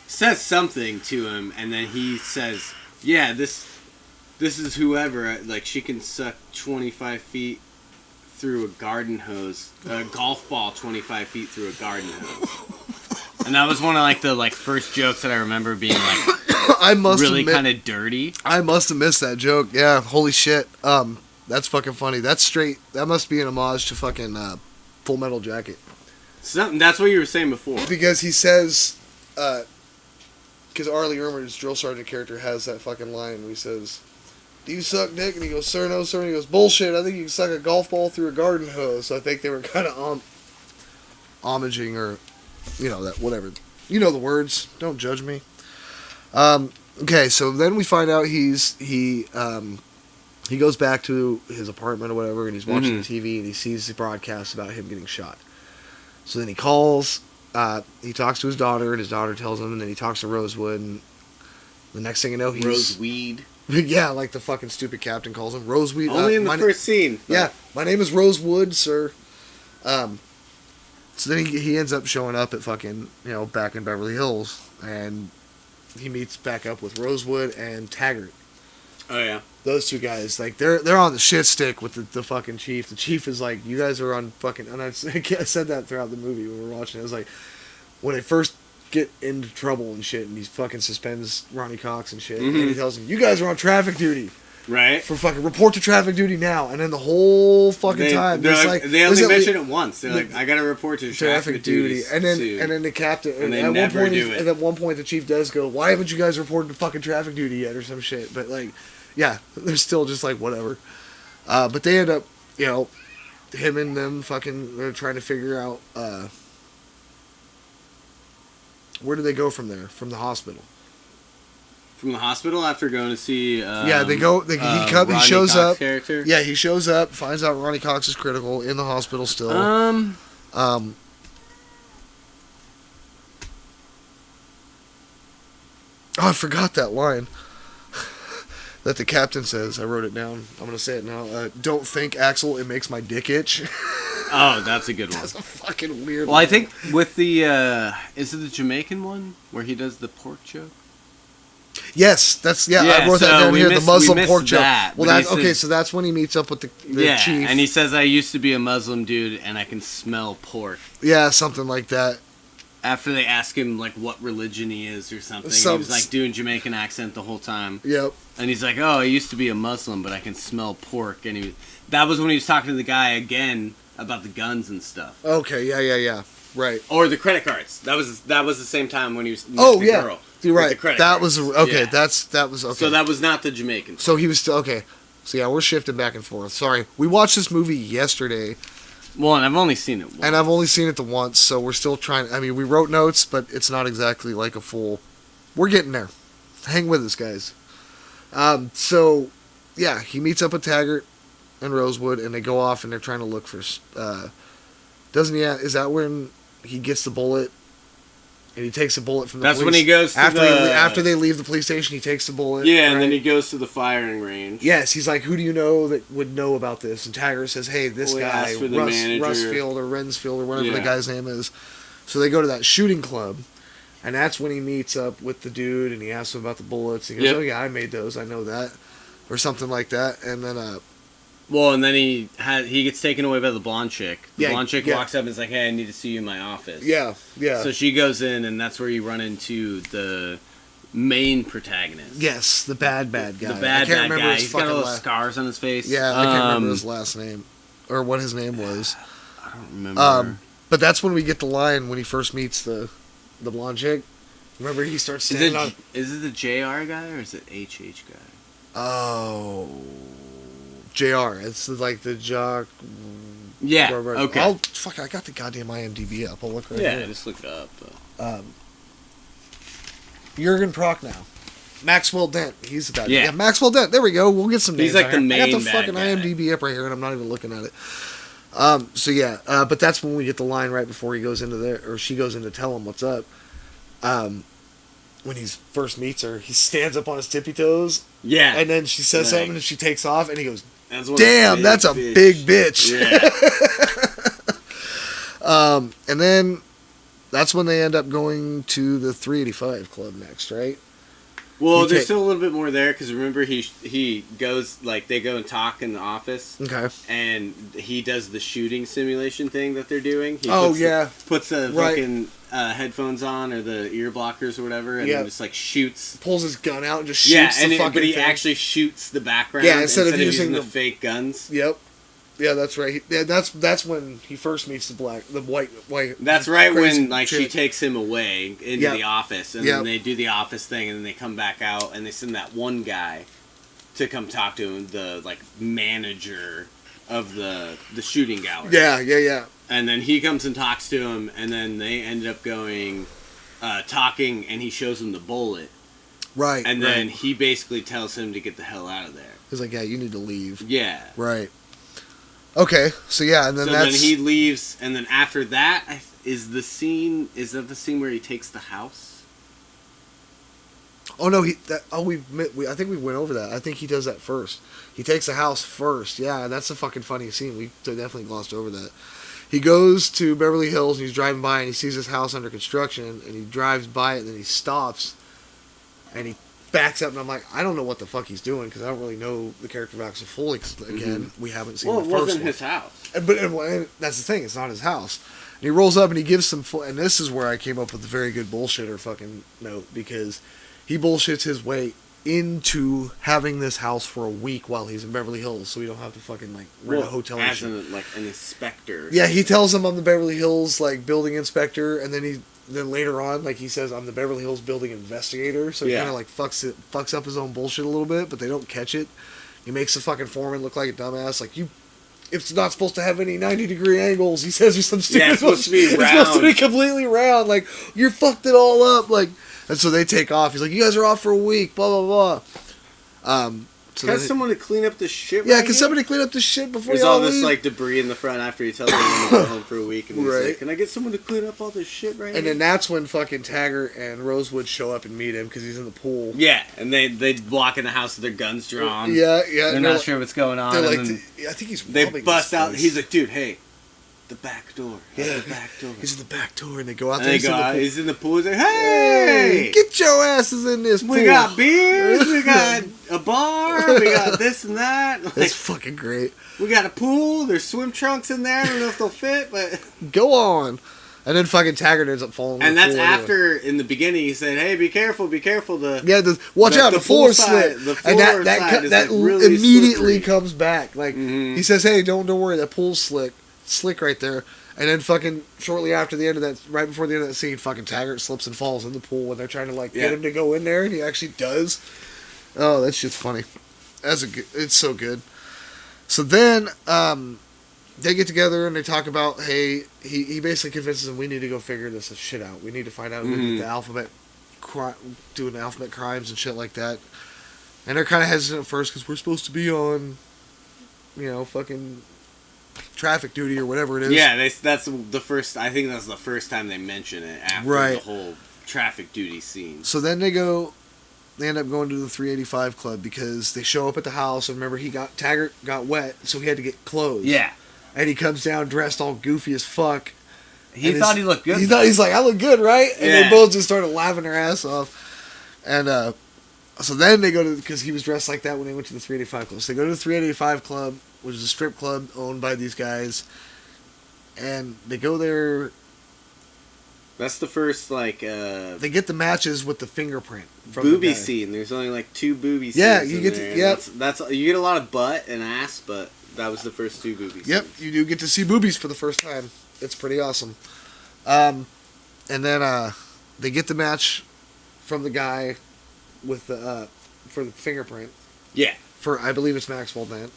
says something to him, and then he says, "Yeah, this is whoever. Like, she can suck 25 feet through a garden hose, a golf ball 25 feet through a garden hose." And that was one of the first jokes that I remember being really kind of dirty.
I must have missed that joke. Yeah, holy shit. That's fucking funny. That's straight. That must be an homage to fucking Full Metal Jacket.
That's what you were saying before.
Because he says, because Arlie Ermer's drill sergeant character has that fucking line where he says, "Do you suck dick?" And he goes, "Sir, no, sir." And he goes, "Bullshit, I think you can suck a golf ball through a garden hose." So I think they were kind of homaging or, that whatever. You know the words. Don't judge me. Okay, so then we find out he goes back to his apartment or whatever, and he's watching the TV, and he sees the broadcast about him getting shot. So then he calls, he talks to his daughter, and his daughter tells him, and then he talks to Rosewood, and the next thing you know, he's...
Roseweed.
Yeah, like the fucking stupid captain calls him. Roseweed.
Only in the first scene.
But... Yeah, my name is Rosewood, sir. So then he ends up showing up at fucking, back in Beverly Hills, and he meets back up with Rosewood and Taggart.
Oh, yeah.
those two guys, like they're on the shit stick with the fucking chief. The chief is like, you guys are on fucking, and I said that throughout the movie when we were watching it. It was like, when they first get into trouble and shit, and he fucking suspends Ronnie Cox and shit, and he tells him, you guys are on traffic duty.
Right.
For fucking report to traffic duty now, and then the whole fucking time
they only mention it once. They're like, I gotta report to traffic duty,
and then the captain.
And they
at
never
one point,
do it.
And at one point, the chief does go, "Why haven't you guys reported to fucking traffic duty yet?" or some shit. But like, yeah, they're still just like whatever. But they end up, him and them fucking they're trying to figure out where do they go from there, from the hospital.
From the hospital after going to see.
They go. He shows
Cox
up.
Character.
Yeah, he shows up. Finds out Ronnie Cox is critical in the hospital still. Oh, I forgot that line that the captain says. I wrote it down. I'm gonna say it now. Don't think, Axel. It makes my dick itch.
Oh, that's a good one.
That's a fucking weird.
Well, I think with the is it the Jamaican one where he does the pork joke?
Yes, I wrote that down here. The Muslim pork joke. Well,
that's
okay. So that's when he meets up with the chief.
And he says, "I used to be a Muslim dude, and I can smell pork."
Yeah, something like that.
After they ask him like what religion he is or something, he was like doing Jamaican accent the whole time.
Yep.
And he's like, "Oh, I used to be a Muslim, but I can smell pork." And that was when he was talking to the guy again about the guns and stuff.
Okay. Yeah. Right.
Or the credit cards. That was the same time when he was.
Girl. You're right.
That
was okay. Yeah. That was okay.
So that was not the Jamaican.
So he was still okay. So yeah, we're shifting back and forth. Sorry, we watched this movie yesterday.
Well, and I've only seen it once.
And I've only seen it the once, so we're still trying. I mean, we wrote notes, but it's not exactly like a full. We're getting there. Hang with us, guys. So, yeah, he meets up with Taggart and Rosewood, and they go off and they're trying to look for. Doesn't he? Is that when he gets the bullet? And he takes a bullet from the police.
That's when he goes to
after they leave the police station, he takes the bullet.
Yeah, and then he goes to the firing range.
Yes, he's like, who do you know that would know about this? And Taggart says, hey, this guy, Rusfield or Rensfield or whatever the guy's name is. So they go to that shooting club, and that's when he meets up with the dude, and he asks him about the bullets. He goes, oh yeah, I made those, I know that. Or something like that. And then...
Well, and then he gets taken away by the blonde chick. The blonde chick walks up and is like, hey, I need to see you in my office.
Yeah.
So she goes in, and that's where you run into the main protagonist.
Yes, the bad guy.
The bad guy. He's got all the scars on his face.
Yeah, I can't remember his last name. Or what his name was.
I don't remember.
But that's when we get the line when he first meets the blonde chick. Remember, he starts standing on...
Is it the JR guy, or is it HH guy?
Oh... JR. It's like the jock.
Yeah. Okay.
I got the goddamn IMDb up. I'll look right here.
Yeah, just look it up.
Jurgen Prochnow. Maxwell Dent. He's the bad guy.
Yeah,
Maxwell Dent. There we go. We'll get some names.
He's like the main.
I got the fucking IMDb up right here, and I'm not even looking at it. So yeah, but that's when we get the line right before he goes into there, or she goes in to tell him what's up. When he first meets her, he stands up on his tippy toes.
Yeah.
And then she says something, and she takes off, and he goes, damn, that's a big bitch.
Yeah.
And then that's when they end up going to the 385 Club next, right?
Well, there's still a little bit more there, because remember he goes, like, they go and talk in the office.
Okay.
And he does the shooting simulation thing that they're doing. He puts the fucking headphones on, or the ear blockers or whatever, and then just, like, shoots.
Pulls his gun out and just shoots the fucking
but he
thing.
Actually shoots the background
instead of using
the fake guns.
Yep. Yeah, that's right. That's when he first meets the white.
That's right, when
chick.
She takes him away into the office, and then they do the office thing, and then they come back out, and they send that one guy to come talk to him, the like manager of the shooting gallery.
Yeah.
And then he comes and talks to him, and then they ended up going talking, and he shows him the bullet.
Right.
And then he basically tells him to get the hell out of there.
He's like, yeah, you need to leave.
Yeah.
Right. Okay, so yeah, and then
then he leaves, and then after that is the scene. Is that the scene where he takes the house?
Oh no, I think we went over that. I think he does that first. He takes the house first. Yeah, that's a fucking funny scene. We definitely glossed over that. He goes to Beverly Hills, and he's driving by, and he sees his house under construction, and he drives by it, and then he stops, and he backs up, and I'm like, I don't know what the fuck he's doing because I don't really know the character of Axel Foley. 'Cause, again, we haven't seen the first one.
Well, it wasn't his house.
And that's the thing; it's not his house. And he rolls up and he gives some. And this is where I came up with a very good bullshitter fucking note because he bullshits his way into having this house for a week while he's in Beverly Hills, so we don't have to fucking like rent a hotel.
As an inspector.
Yeah, he tells him I'm the Beverly Hills like building inspector, and then later on, like he says, I'm the Beverly Hills building investigator. So he kind of like fucks up his own bullshit a little bit, but they don't catch it. He makes the fucking foreman look like a dumbass. Like it's not supposed to have any 90-degree angles. He says there's some stupid.
Yeah, it's supposed to be round.
It's supposed to be completely round. Like you're fucked it all up. Like, and so they take off. He's like, you guys are off for a week. Blah blah blah. So
Has someone to clean up the shit?
Yeah, can somebody clean up the shit before
There's
y'all
all this
leave?
like debris in the front after he tells them to go home for a week, and he's
Right.
like, "Can I get someone to clean up all this shit right now?"
And then that's when fucking Taggart and Rosewood show up and meet him because he's in the pool.
Yeah, and they walk in the house with their guns drawn.
Yeah.
They're not sure what's going on.
They're like,
and then
I think he's
they
robbing
bust
this
out.
place.
He's like, "Dude, hey, the back door.
Yeah,
the back door."
He's in the back door, and they go out
And
there.
they go out. He's in the pool. He's like, "Hey,
get your asses in this pool.
we got beers. We got a bar. We got this and that. Like,
That's fucking great.
we got a pool. There's swim trunks in there. I don't know if they'll fit, but
Go on." And then fucking Taggart ends up falling.
and
in the
that's
pool
after in the beginning he said, "Hey, be careful, be careful."
Watch out, the floor
pool side-
slip.
the
And
floor
that
side is,
that
like, really
immediately
slippery.
comes back. Like
Mhm.
he says, "Hey, don't worry, that pool's slick right there." And then fucking shortly after the end of that, right before the end of that scene, fucking Taggart slips and falls in the pool when they're trying to like get him to go in there, and he actually does. Oh, that shit's funny. It's so good. So then they get together and they talk about, hey, he basically convinces them we need to go figure this shit out. We need to find out the alphabet, doing the alphabet crimes and shit like that. And they're kind of hesitant at first because we're supposed to be on, fucking traffic duty or whatever it is.
Yeah, that's the first. I think that's the first time they mention it after the whole traffic duty scene.
So then they end up going to the 385 Club because they show up at the house and remember Taggart got wet, so he had to get clothes.
Yeah.
And he comes down dressed all goofy as fuck.
He thought he looked good.
He's like, I look good, right? And they both just started laughing their ass off. And so then they go because he was dressed like that when they went to the 385 Club. So they go to the 385 Club, which is a strip club owned by these guys. And they go there.
That's the first,
they get the matches with the fingerprint. From
booby
the guy.
scene. There's only, 2 booby scenes.
Yeah, you get
there.
to, yep.
That's you get a lot of butt and ass, but that was the first 2 booby scenes.
Yep, you do get to see boobies for the first time. It's pretty awesome. And then they get the match from the guy with the for the fingerprint.
Yeah.
For I believe it's Maxwell Dent.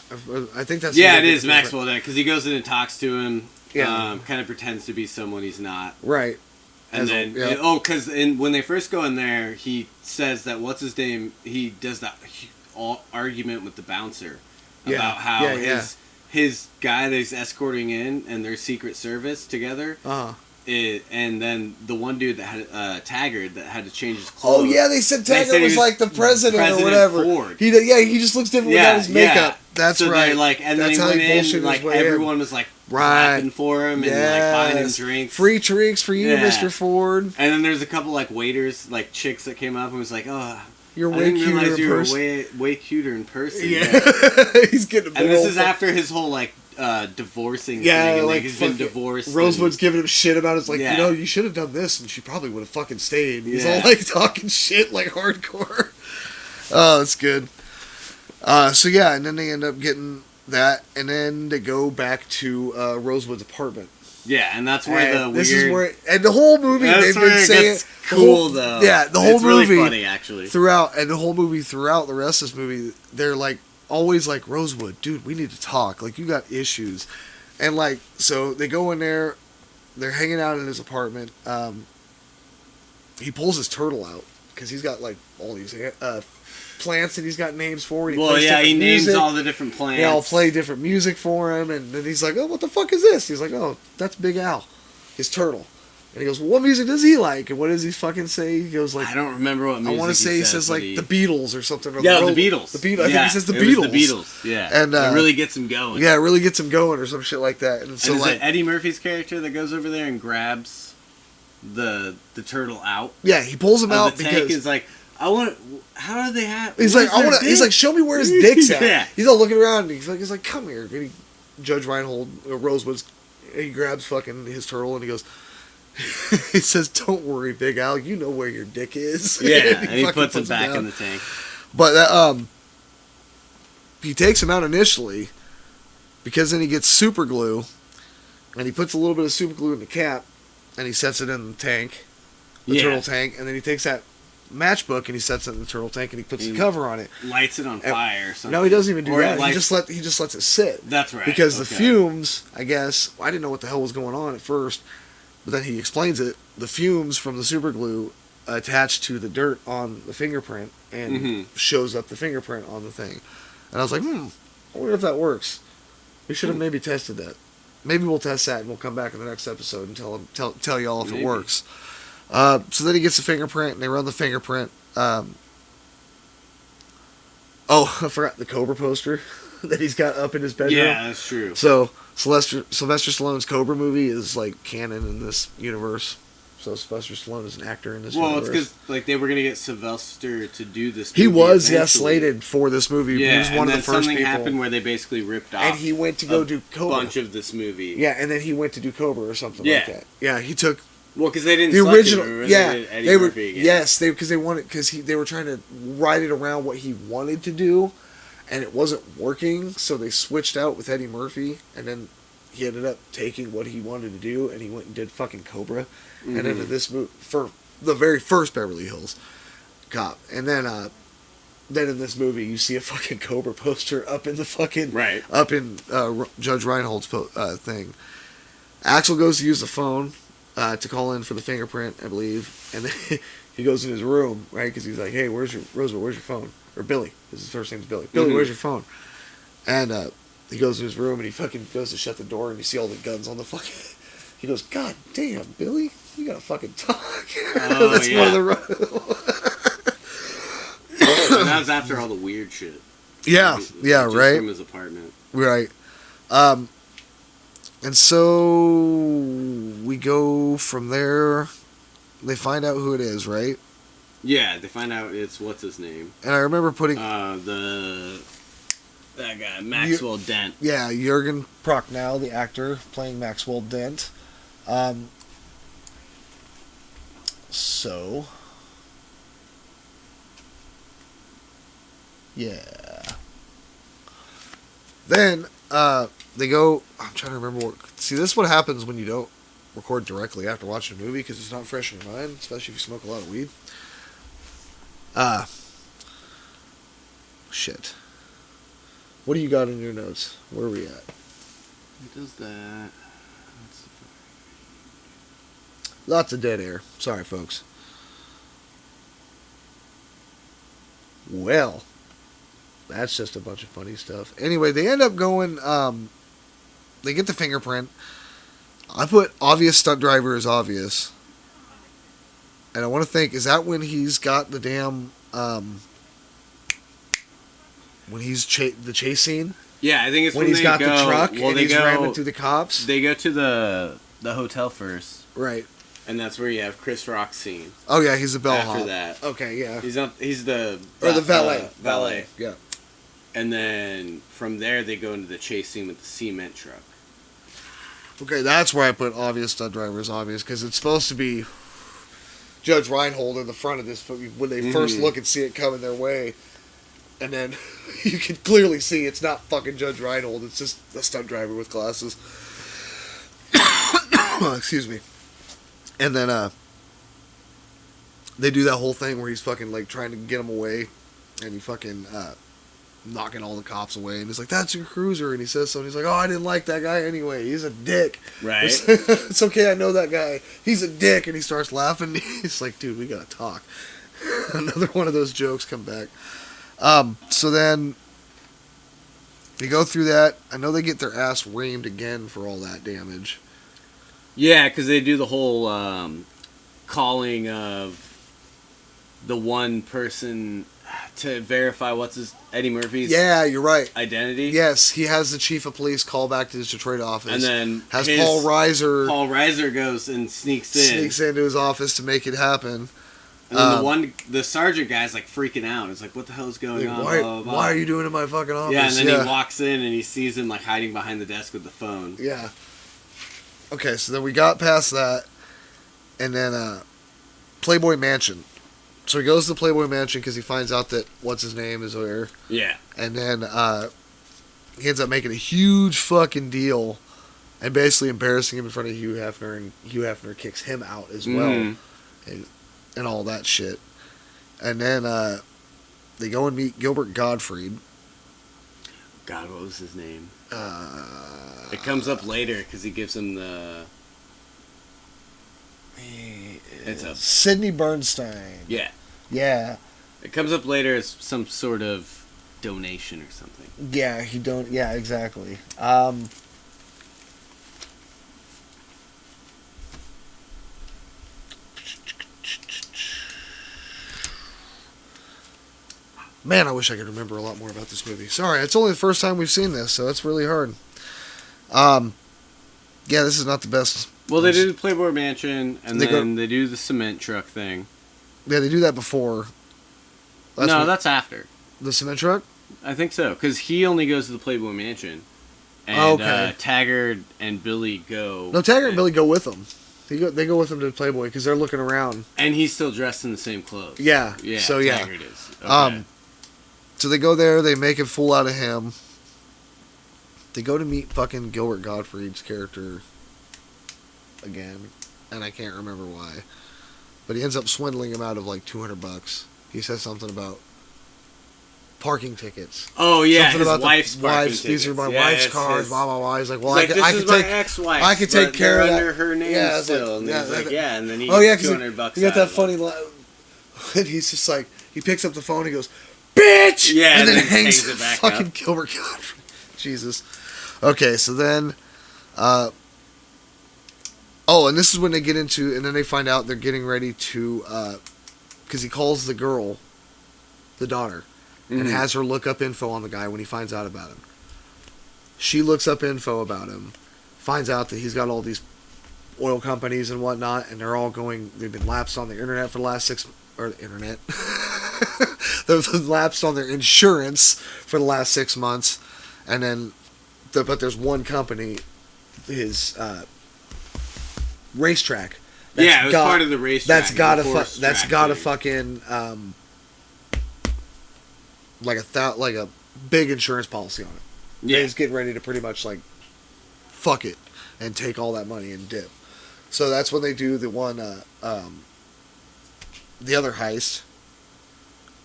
I think that's
it is Maxwell Dent because he goes in and talks to him.
Yeah.
Kind of pretends to be someone he's not.
Right.
And then because when they first go in there, he says that what's his name? He does that argument with the bouncer about how his guy that he's escorting in and their Secret Service together. And then the one dude that had Taggart that had to change his clothes.
Oh yeah, they said Taggart was like the president or whatever.
Ford.
He just looks different without his makeup. That's
so
right.
And
that's
then he went in, like everyone was like clapping for him and like buying him drinks.
Free drinks for you, Mr. Ford. And
then there's a couple like waiters, like chicks that came up and was like, "Oh,
you're way cuter in person."
Way cuter in person.
Yeah, he's getting.
And this is after his whole divorcing thing. And, he's been divorced.
Rosewood's giving him shit about it. It's like, you should have done this, and she probably would have fucking stayed. He's all like talking shit like hardcore. Oh, that's good. And then they end up getting that, and then they go back to Rosewood's apartment.
Yeah, and that's where
and the whole movie they've been saying
cool though.
Yeah, the whole movie
really funny actually.
Throughout the rest of this movie, they're like always like, Rosewood, dude, we need to talk. Like, you got issues, and like so they go in there, they're hanging out in his apartment. He pulls his turtle out because he's got like all these plants that he's got names for. And
he names all the different plants.
They all play different music for him, and then he's like, "Oh, what the fuck is this?" He's like, "Oh, that's Big Al, his turtle." And he goes, "Well, what music does he like?" And what does he fucking say? He goes like,
"I don't remember what music."
I want to say he says like the Beatles or something. Or
the Beatles.
The Beatles. I think he says the Beatles.
The Beatles. Yeah,
and
it really gets him going.
Yeah, it really gets him going, or some shit like that. And so
is it Eddie Murphy's character that goes over there and grabs the turtle out?
Yeah, he pulls him out
the tank is like, How do they have?
He's like, He's like, show me where his dick's at.
Yeah.
He's all looking around. And he's like, come here. And Judge Reinhold, Rosewood's, he grabs fucking his turtle and he goes. He says, "Don't worry, Big Al. You know where your dick is."
Yeah, and he puts it back in the tank.
But he takes him out initially because then he gets super glue, and he puts a little bit of super glue in the cap, and he sets it in the tank, the turtle tank, and then he takes that matchbook and he sets it in the turtle tank and he puts the cover on it,
lights it on fire. Or something.
No, he doesn't even do that. He just lets it sit.
That's right.
Because the fumes, I guess, I didn't know what the hell was going on at first. But then he explains it. The fumes from the super glue attach to the dirt on the fingerprint and shows up the fingerprint on the thing. And I was like, I wonder if that works. We should have maybe tested that. Maybe we'll test that and we'll come back in the next episode and tell y'all if it works. So then he gets the fingerprint and they run the fingerprint. I forgot the Cobra poster that he's got up in his bedroom.
Yeah, that's true.
So Sylvester Stallone's Cobra movie is like canon in this universe. So Sylvester Stallone is an actor in this universe.
Well, it's because like they were gonna get Sylvester to do this
He
movie
was
eventually.
slated for this movie.
Yeah,
he was one of the first
something
people.
happened where they basically ripped off.
And he went to go do Cobra.
A bunch of this movie.
Yeah, and then he went to do Cobra or something like that. Yeah, he took.
Well, because they didn't
the original.
him,
Yeah,
they were.
Yes, because they were trying to write it around what he wanted to do, and it wasn't working. So they switched out with Eddie Murphy, and then he ended up taking what he wanted to do, and he went and did fucking Cobra, and then this movie for the very first Beverly Hills Cop, and then in this movie you see a fucking Cobra poster up in the fucking up in Judge Reinhold's thing. Axel goes to use the phone to call in for the fingerprint, I believe, and then he goes in his room, right? Because he's like, "Hey, where's your phone?" Or Billy, because his first name's Billy. Billy, where's your phone? And he goes to his room and he fucking goes to shut the door and you see all the guns on the fucking. He goes, "God damn, Billy, you gotta fucking talk."
Oh,
That's
yeah.
one of the.
And that was after all the weird shit.
Yeah,
Just
right.
From his apartment.
Right. And so we go from there. They find out who it is, right?
Yeah, they find out it's what's his name.
And I remember putting
that guy Maxwell Dent.
Yeah, Jürgen Prochnow, the actor playing Maxwell Dent. So yeah. Then they go. I'm trying to remember what. See, this is what happens when you don't record directly after watching a movie because it's not fresh in your mind, especially if you smoke a lot of weed. Shit. What do you got in your notes? Where are we at?
Who does that?
Lots of dead air. Sorry, folks. Well, that's just a bunch of funny stuff. Anyway, they end up going. They get the fingerprint. I put obvious stunt driver as obvious. And I want to think, is that when he's got the damn. When he's the chase scene?
Yeah, I think it's
when he's got the truck and he's ramming through the cops.
They go to the hotel first.
Right.
And that's where you have Chris Rock's scene.
Oh yeah, he's the bellhop.
After that.
Okay, yeah.
He's the
valet.
Valet.
Yeah.
And then from there they go into the chase scene with the cement truck.
Okay, that's where I put obvious stunt driver is obvious because it's supposed to be Judge Reinhold in the front of this when they first look and see it coming their way, and then you can clearly see it's not fucking Judge Reinhold. It's just a stunt driver with glasses. Excuse me. And then they do that whole thing where he's fucking like trying to get him away, and he fucking knocking all the cops away, and he's like, "That's your cruiser," and he says so, and he's like, "Oh, I didn't like that guy anyway. He's a dick."
Right.
It's okay, I know that guy. He's a dick, and he starts laughing. He's like, "Dude, we gotta talk." Another one of those jokes come back. So then they go through that. I know they get their ass reamed again for all that damage.
Yeah, because they do the whole calling of the one person to verify Eddie Murphy's
Yeah, you're right.
identity.
Yes, he has the chief of police call back to his Detroit office.
And then
has Paul Reiser
goes and sneaks in.
Sneaks into his office to make it happen.
And then the sergeant guy's like freaking out. It's like, what the hell is going on?
Why,
Blah, blah, blah.
why are you doing in my fucking office?
Yeah, and then he walks in and he sees him like hiding behind the desk with the phone.
Yeah. Okay, so then we got past that, and then Playboy Mansion. So he goes to the Playboy Mansion because he finds out that what's his name is there.
Yeah.
And then he ends up making a huge fucking deal and basically embarrassing him in front of Hugh Hefner, and Hugh Hefner kicks him out as well, and all that shit. And then they go and meet Gilbert Gottfried.
God, what was his name? It comes up later because he gives him the... It's a...
Sidney Bernstein.
Yeah.
Yeah.
It comes up later as some sort of donation or something.
Yeah, yeah, exactly. Man, I wish I could remember a lot more about this movie. Sorry, it's only the first time we've seen this, so it's really hard. Yeah, this is not the best.
Well, they do the Playboy Mansion, and then they do the cement truck thing.
Yeah, they do that before.
That's after.
The cement truck?
I think so, because he only goes to the Playboy Mansion. And Taggart and Billy go.
No, Taggart and Billy go with him. They go with him to Playboy because they're looking around.
And he's still dressed in the same clothes.
Yeah.
Yeah.
So yeah.
Taggart is. Okay.
So they go there. They make a fool out of him. They go to meet fucking Gilbert Gottfried's character again, and I can't remember why, but he ends up swindling him out of like $200. He says something about parking tickets.
Oh yeah,
something
his wife's parking tickets.
These are my wife's cars. Blah blah blah. He's like, well,
this is my ex-wife.
I can take care of that.
Under her name still. And he's like, and then he gets $200.
He got that funny and he's just like, he picks up the phone. And he goes, bitch!
Yeah,
and then hangs
it back
fucking
up.
Gilbert Gottfried. Jesus. Okay, so then, and this is when they get into, and then they find out they're getting ready to, because he calls the girl, the daughter, and has her look up info on the guy when he finds out about him. She looks up info about him, finds out that he's got all these oil companies and whatnot, and they've been lapsed on the internet for the last they've lapsed on their insurance for the last 6 months, and then, but there's one company, his racetrack.
Yeah, it was part of the racetrack.
That's got a fucking like a big insurance policy on it. Yeah, he's getting ready to pretty much like fuck it and take all that money and dip. So that's when they do the one, the other heist,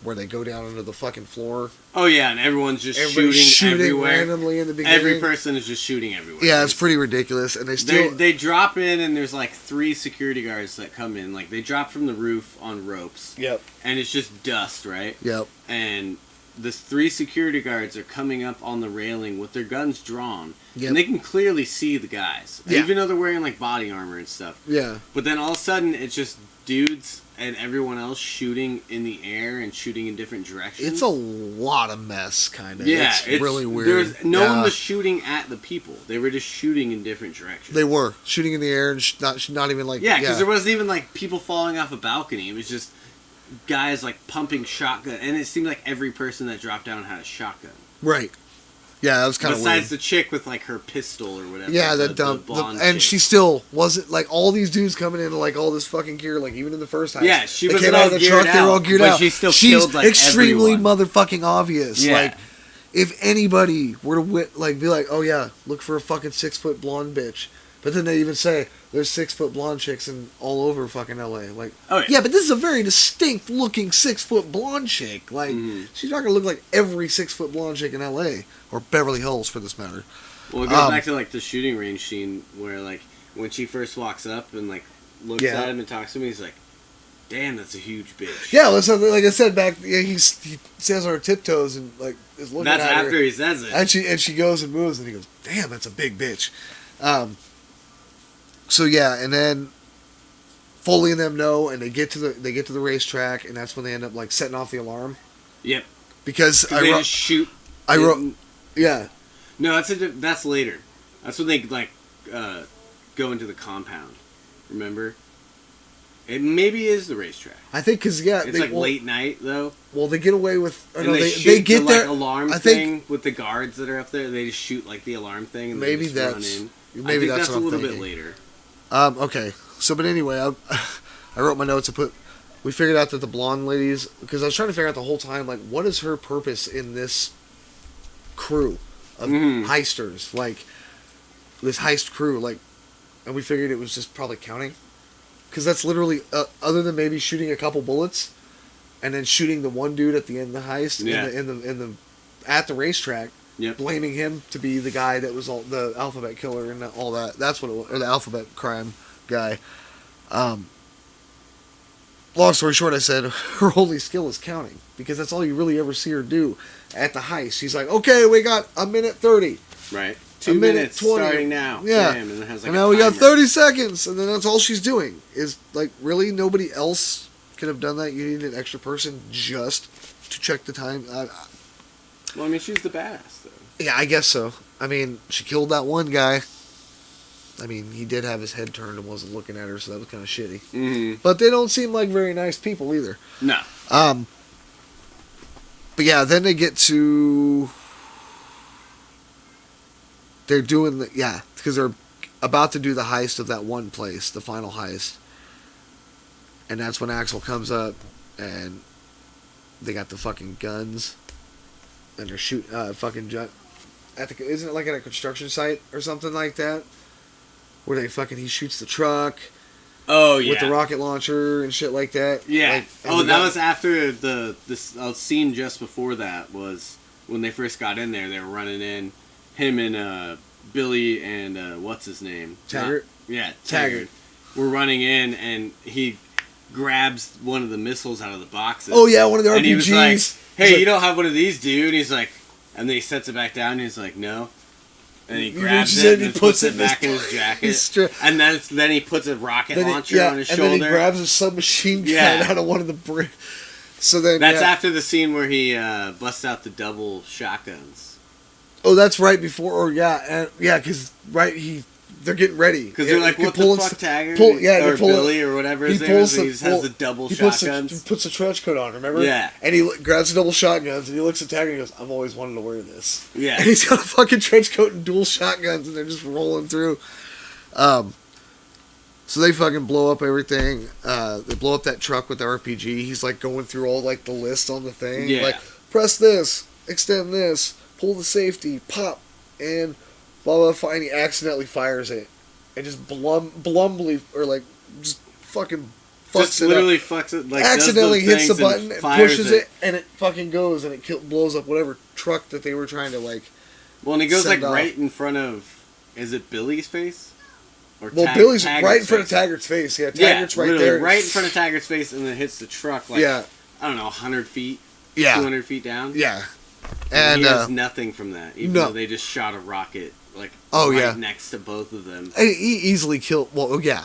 where they go down into the fucking floor.
Oh yeah, and everyone's just shooting everywhere.
Randomly in the beginning.
Every person is just shooting everywhere.
Yeah, it's pretty ridiculous, and
they drop in, and there's like 3 security guards that come in. Like they drop from the roof on ropes.
Yep.
And it's just dust, right?
Yep.
And the 3 security guards are coming up on the railing with their guns drawn,
yep.
And they can clearly see the guys, even though they're wearing like body armor and stuff.
Yeah.
But then all of a sudden, it's just dudes and everyone else shooting in the air and shooting in different directions.
It's a lot of mess, kind of.
Yeah,
it's really weird.
No one was shooting at the people. They were just shooting in different directions.
They were shooting in the air and not even like...
Yeah, because there wasn't even like people falling off a balcony. It was just guys like pumping shotgun. And it seemed like every person that dropped down had a shotgun.
Right. Yeah, that was kind of weird.
Besides the chick with like her pistol or whatever.
Yeah, the blonde and chick. She still wasn't like all these dudes coming in like all this fucking gear, like even in the first heist.
Yeah, she was
came out of the truck. They were all geared out.
She still killed like
extremely
everyone.
Motherfucking obvious.
Yeah.
Like if anybody were to be like, oh yeah, look for a fucking 6-foot blonde bitch. But then they even say there's 6-foot blonde chicks all over fucking LA. Like, yeah, but this is a very distinct looking 6-foot blonde chick. Like, she's not gonna look like every 6-foot blonde chick in LA or Beverly Hills for this matter.
Well, it goes back to like the shooting range scene where like when she first walks up and like looks at him and talks to him, he's like, "Damn, that's a huge bitch."
Yeah, like I said back, he says on her tiptoes and like is looking at her.
That's after he says it,
and she goes and moves and he goes, "Damn, that's a big bitch." So yeah, and then Foley and them know, and they get to the racetrack, and that's when they end up like setting off the alarm.
Yep.
Because
they just shoot.
Yeah.
No, that's later. That's when they like go into the compound. Remember? It maybe is the racetrack.
I think because
It's late night though.
Well, they get away with. Or
and
no,
they
they get
the,
their
alarm thing with the guards that are up there. They just shoot the alarm thing and
maybe
they just
that's
run in.
maybe
I think that's
what
a little
thinking.
bit later.
Okay. So, but anyway, I wrote my notes. We figured out that the blonde ladies, because I was trying to figure out the whole time, like, what is her purpose in this crew of heisters, like this heist crew, like, and we figured it was just probably counting, because that's literally other than maybe shooting a couple bullets, and then shooting the one dude at the end of the heist in the at the racetrack.
Yep.
Blaming him to be the guy that was the alphabet killer and all that. That's what it was, or the alphabet crime guy. Long story short, I said her only skill is counting, because that's all you really ever see her do at the heist. She's like, okay, we got a minute 30.
Right. 2 minutes 20. Starting now.
Yeah.
Damn, and it has
and now we got 30 seconds, and then that's all she's doing. Is like, really, nobody else could have done that? You need an extra person just to check the time?
Well, I mean, she's the badass, though.
Yeah, I guess so. I mean, she killed that one guy. I mean, he did have his head turned and wasn't looking at her, so that was kind of shitty.
Mm-hmm.
But they don't seem like very nice people either.
No.
But yeah, then they get to... They're doing because they're about to do the heist of that one place, the final heist. And that's when Axel comes up, and they got the fucking guns. And they're shooting isn't it like at a construction site or something like that? Where he shoots the truck.
Oh, yeah.
With the rocket launcher and shit like that.
Yeah. That was after the scene just before that was when they first got in there. They were running in. Him and Billy and what's his name?
Taggart?
Taggart. Were running in, and he grabs one of the missiles out of the boxes.
Oh, yeah, one of the RPGs.
And he was like, hey, you don't have one of these, dude? And he's like, and then he sets it back down, and he's like, no. And he grabs it and puts it back in his jacket. And then he puts a rocket launcher on his shoulder.
And then he grabs a submachine gun out of one of the bricks. So then
that's after the scene where he busts out the double shotguns.
Oh, that's right before, because they're getting ready
because they're like, what the fuck, Taggart? Or Billy or whatever his name is. He just has the double shotguns.
He puts a trench coat on, remember?
Yeah.
And he grabs the double shotguns and he looks at Taggart and he goes, I've always wanted to wear this.
Yeah.
And he's got a fucking trench coat and dual shotguns and they're just rolling through. So they fucking blow up everything. They blow up that truck with the RPG. He's like going through all like the list on the thing.
Yeah.
Like, press this, extend this, pull the safety, pop, and blah, blah, and he accidentally fires it. And just blumbly, or like, just fucking fucks
just
it
literally
up.
Fucks it, like,
accidentally hits the button, and pushes
it,
and it fucking goes, and it blows up whatever truck that they were trying to, like,
well, and he goes, like,
off.
right in front of, is it Billy's face?
Or Billy's Taggart's right in front of Taggart's face. Yeah, Taggart's right there.
Right in front of Taggart's face, and then hits the truck, like, I don't know, 100 feet? 200 feet down?
Yeah.
And he has nothing from that, even though they just shot a rocket, like, next to both of them.
He easily killed... Well, yeah.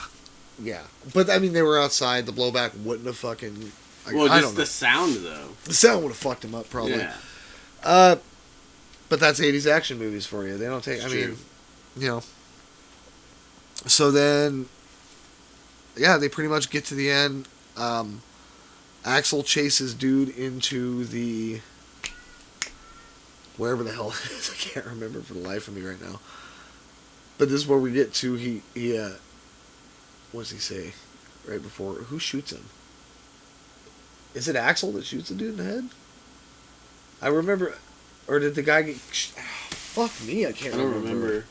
Yeah. But, I mean, they were outside. The blowback wouldn't have fucking...
Just the sound, though.
The sound would have fucked him up, probably.
Yeah.
But that's 80s action movies for you. They don't take...
It's
true. You know... So then... Yeah, they pretty much get to the end. Axel chases dude into the... wherever the hell it is. I can't remember for the life of me right now. But this is where we get to, he what does he say right before? Who shoots him? Is it Axel that shoots the dude in the head? I remember, or did the guy get... fuck me, I can't remember.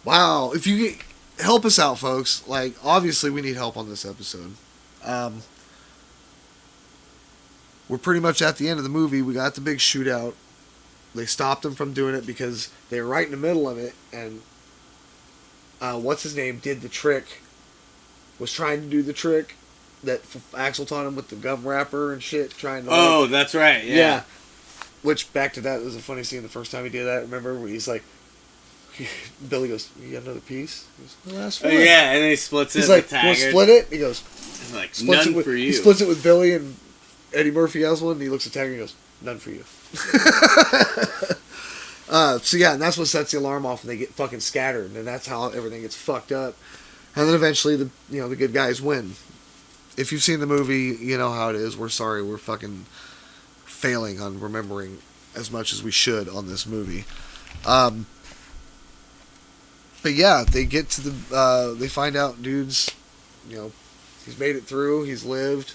Wow, if you get... Help us out, folks. Like, obviously we need help on this episode. We're pretty much at the end of the movie. We got the big shootout. They stopped him from doing it because they were right in the middle of it, and what's his name did the trick, was trying to do the trick that Axel taught him with the gum wrapper and shit, trying to...
Oh, that's right, yeah.
Which, back to that, was a funny scene the first time he did that, remember? Where he's like, Billy goes, you got another piece? He goes, the last one.
Oh, yeah, and then he splits it
with Taggart. He's like, you want to split it? He goes,
like, none for you.
He splits it with Billy, and Eddie Murphy has one, and he looks at Taggart and goes, none for you. So yeah, and that's what sets the alarm off, and they get fucking scattered, and that's how everything gets fucked up. And then eventually the good guys win. If you've seen the movie, you know how it is. We're sorry, we're fucking failing on remembering as much as we should on this movie. But yeah, they get to they find out dude's, he's made it through, he's lived.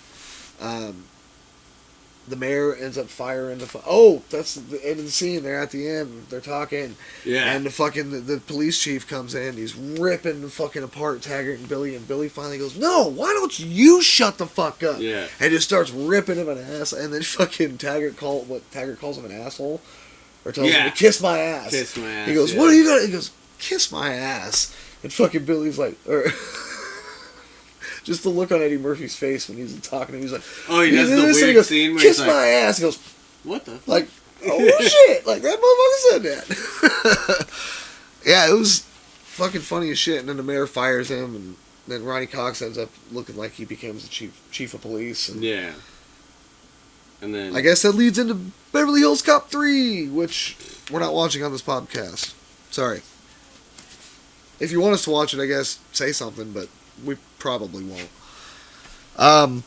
The mayor ends up firing that's the end of the scene. They're at the end, they're talking.
Yeah.
And the police chief comes in, he's ripping fucking apart Taggart and Billy finally goes, "No, why don't you shut the fuck up?"
Yeah.
And just starts ripping him an ass, and then fucking Taggart calls him an asshole. Or tells him to kiss my ass.
Kiss my ass.
He goes, "What are you gonna?" He goes, "Kiss my ass." And fucking Billy's like, just the look on Eddie Murphy's face when he's talking to him, he's like,
oh, he does the weird
goes,
scene where
"Kiss
he's
my
like,
ass." He goes,
"What the?"
Like, oh shit! Like that motherfucker said that. Yeah, it was fucking funny as shit. And then the mayor fires him, and then Ronnie Cox ends up looking like he becomes the chief of police. And
yeah. And then
I guess that leads into Beverly Hills Cop 3, which we're not watching on this podcast. Sorry. If you want us to watch it, I guess say something, but we probably won't.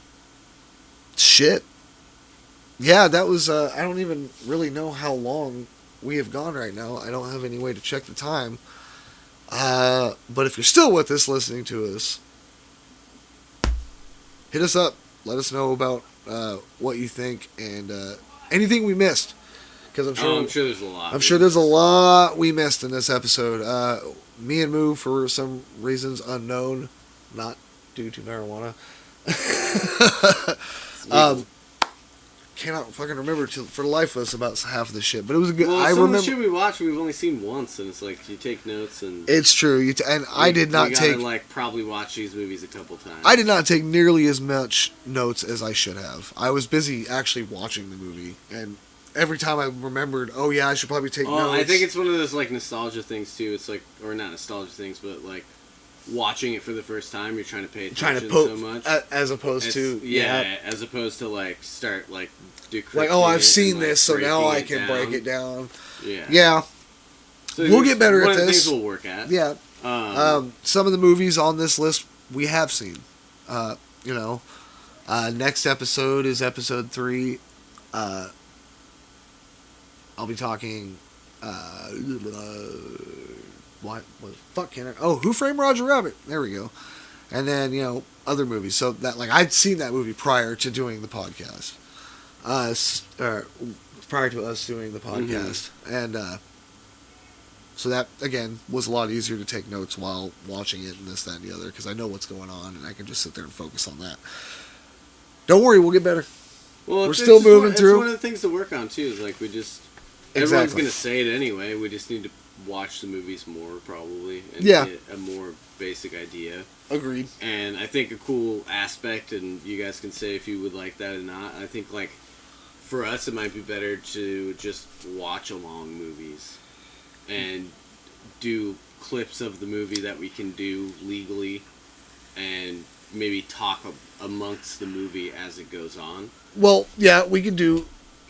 Shit. Yeah, that was, I don't even really know how long we have gone right now. I don't have any way to check the time. But if you're still with us, listening to us, hit us up. Let us know about what you think and anything we missed. Because I'm sure
there's a lot.
I'm sure there's a lot we missed in this episode. Me and Moo, for some reasons unknown, not due to marijuana, cannot fucking remember for the life of us about half of the shit. But it was a good.
Well,
I
some
remember
of the shit we watched, we've only seen once, and it's like you take notes and.
It's true, I did not
you
take.
gotta, probably watch these movies a couple times.
I did not take nearly as much notes as I should have. I was busy actually watching the movie, and every time I remembered, oh yeah, I should probably take notes.
I think it's one of those nostalgia things too. It's or not nostalgia things, but watching it for the first time, you're trying to pay attention so much,
as opposed to
as opposed to start
I've seen this, so now I can break it down.
Yeah. So
we'll get better at
one of the
this.
things we'll work at.
Yeah. Some of the movies on this list we have seen. Next episode is episode 3. I'll be talking. What fuck can I? Oh, Who Framed Roger Rabbit? There we go. And then other movies. So that I'd seen that movie prior to doing the podcast. Prior to us doing the podcast, and so that again was a lot easier to take notes while watching it and this, that, and the other because I know what's going on and I can just sit there and focus on that. Don't worry, we'll get better.
Well,
we're still moving through.
It's one of the things to work on too. Is we just everyone's gonna say it anyway. We just need to watch the movies more probably and get a more basic idea.
Agreed.
And I think a cool aspect, and you guys can say if you would like that or not. I think for us, it might be better to just watch along movies and do clips of the movie that we can do legally and maybe talk amongst the movie as it goes on. Well, yeah, we could do.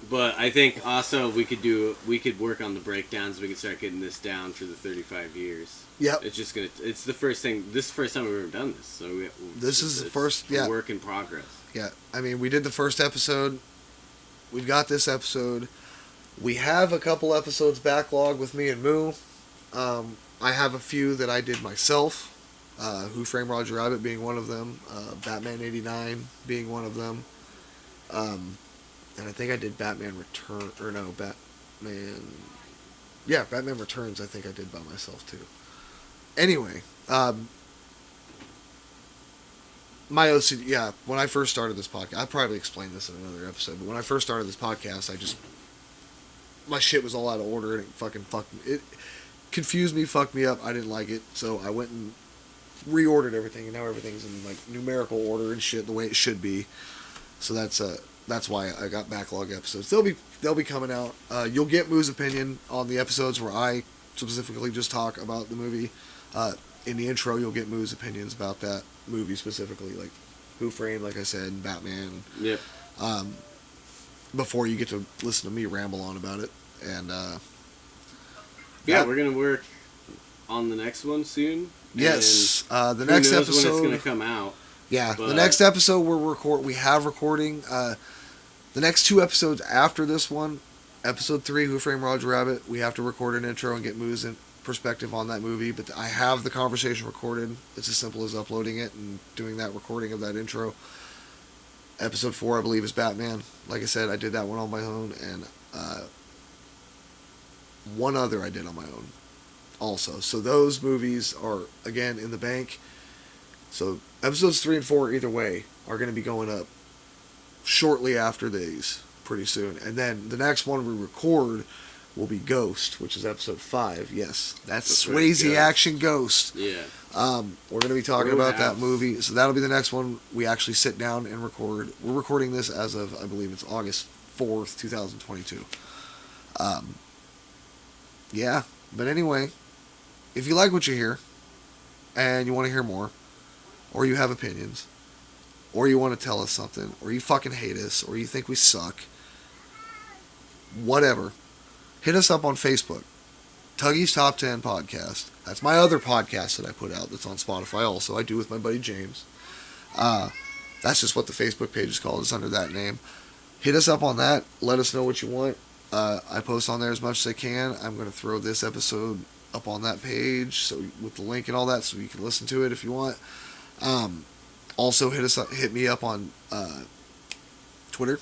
But I think also we could work on the breakdowns. We could start getting this down for the 35 years. Yep. It's the first thing. This is the first time we've ever done this. So this is the first. Yeah. Work in progress. Yeah. I mean, we did the first episode. We've got this episode. We have a couple episodes backlog with me and Moo. I have a few that I did myself. Who Framed Roger Rabbit being one of them. Batman '89 being one of them. And I think I did Batman Batman Returns I think I did by myself too. Anyway, my OCD, when I first started this podcast, I probably explained this in another episode, but when I first started this podcast, my shit was all out of order, and it confused me, fucked me up, I didn't like it, so I went and reordered everything, and now everything's in numerical order and shit, the way it should be, so that's why I got backlog episodes. They'll be coming out. You'll get Moo's opinion on the episodes where I specifically just talk about the movie. In the intro, you'll get Moo's opinions about that movie specifically, like Who Framed, like I said, and Batman. Yep. Before you get to listen to me ramble on about it, and we're gonna work on the next one soon,
Yes. The
Who
next
knows
episode.
when it's going to come out.
Yeah,
but
the next episode we have recording. The next 2 episodes after this one, episode 3, Who Framed Roger Rabbit, we have to record an intro and get Moo's perspective on that movie. But I have the conversation recorded. It's as simple as uploading it and doing that recording of that intro. Episode 4, I believe, is Batman. Like I said, I did that one on my own, and one other I did on my own also. So those movies are, again, in the bank. So episodes 3 and 4, either way, are going to be going up shortly after these, pretty soon. And then the next one we record will be Ghost, which is episode 5. Yes, that's Swayze
Ghost.
Action Ghost.
Yeah.
We're going to be talking about that movie. So that'll be the next one we actually sit down and record. We're recording this as of, I believe it's August 4th, 2022. Yeah, but anyway, if you like what you hear and you want to hear more, or you have opinions, or you want to tell us something, or you fucking hate us, or you think we suck, whatever, hit us up on Facebook. Tuggy's Top 10 Podcast. That's my other podcast that I put out that's on Spotify also. I do with my buddy James. That's just what the Facebook page is called. It's under that name. Hit us up on that. Let us know what you want. I post on there as much as I can. I'm going to throw this episode up on that page so with the link and all that so you can listen to it if you want. Also hit me up on Twitter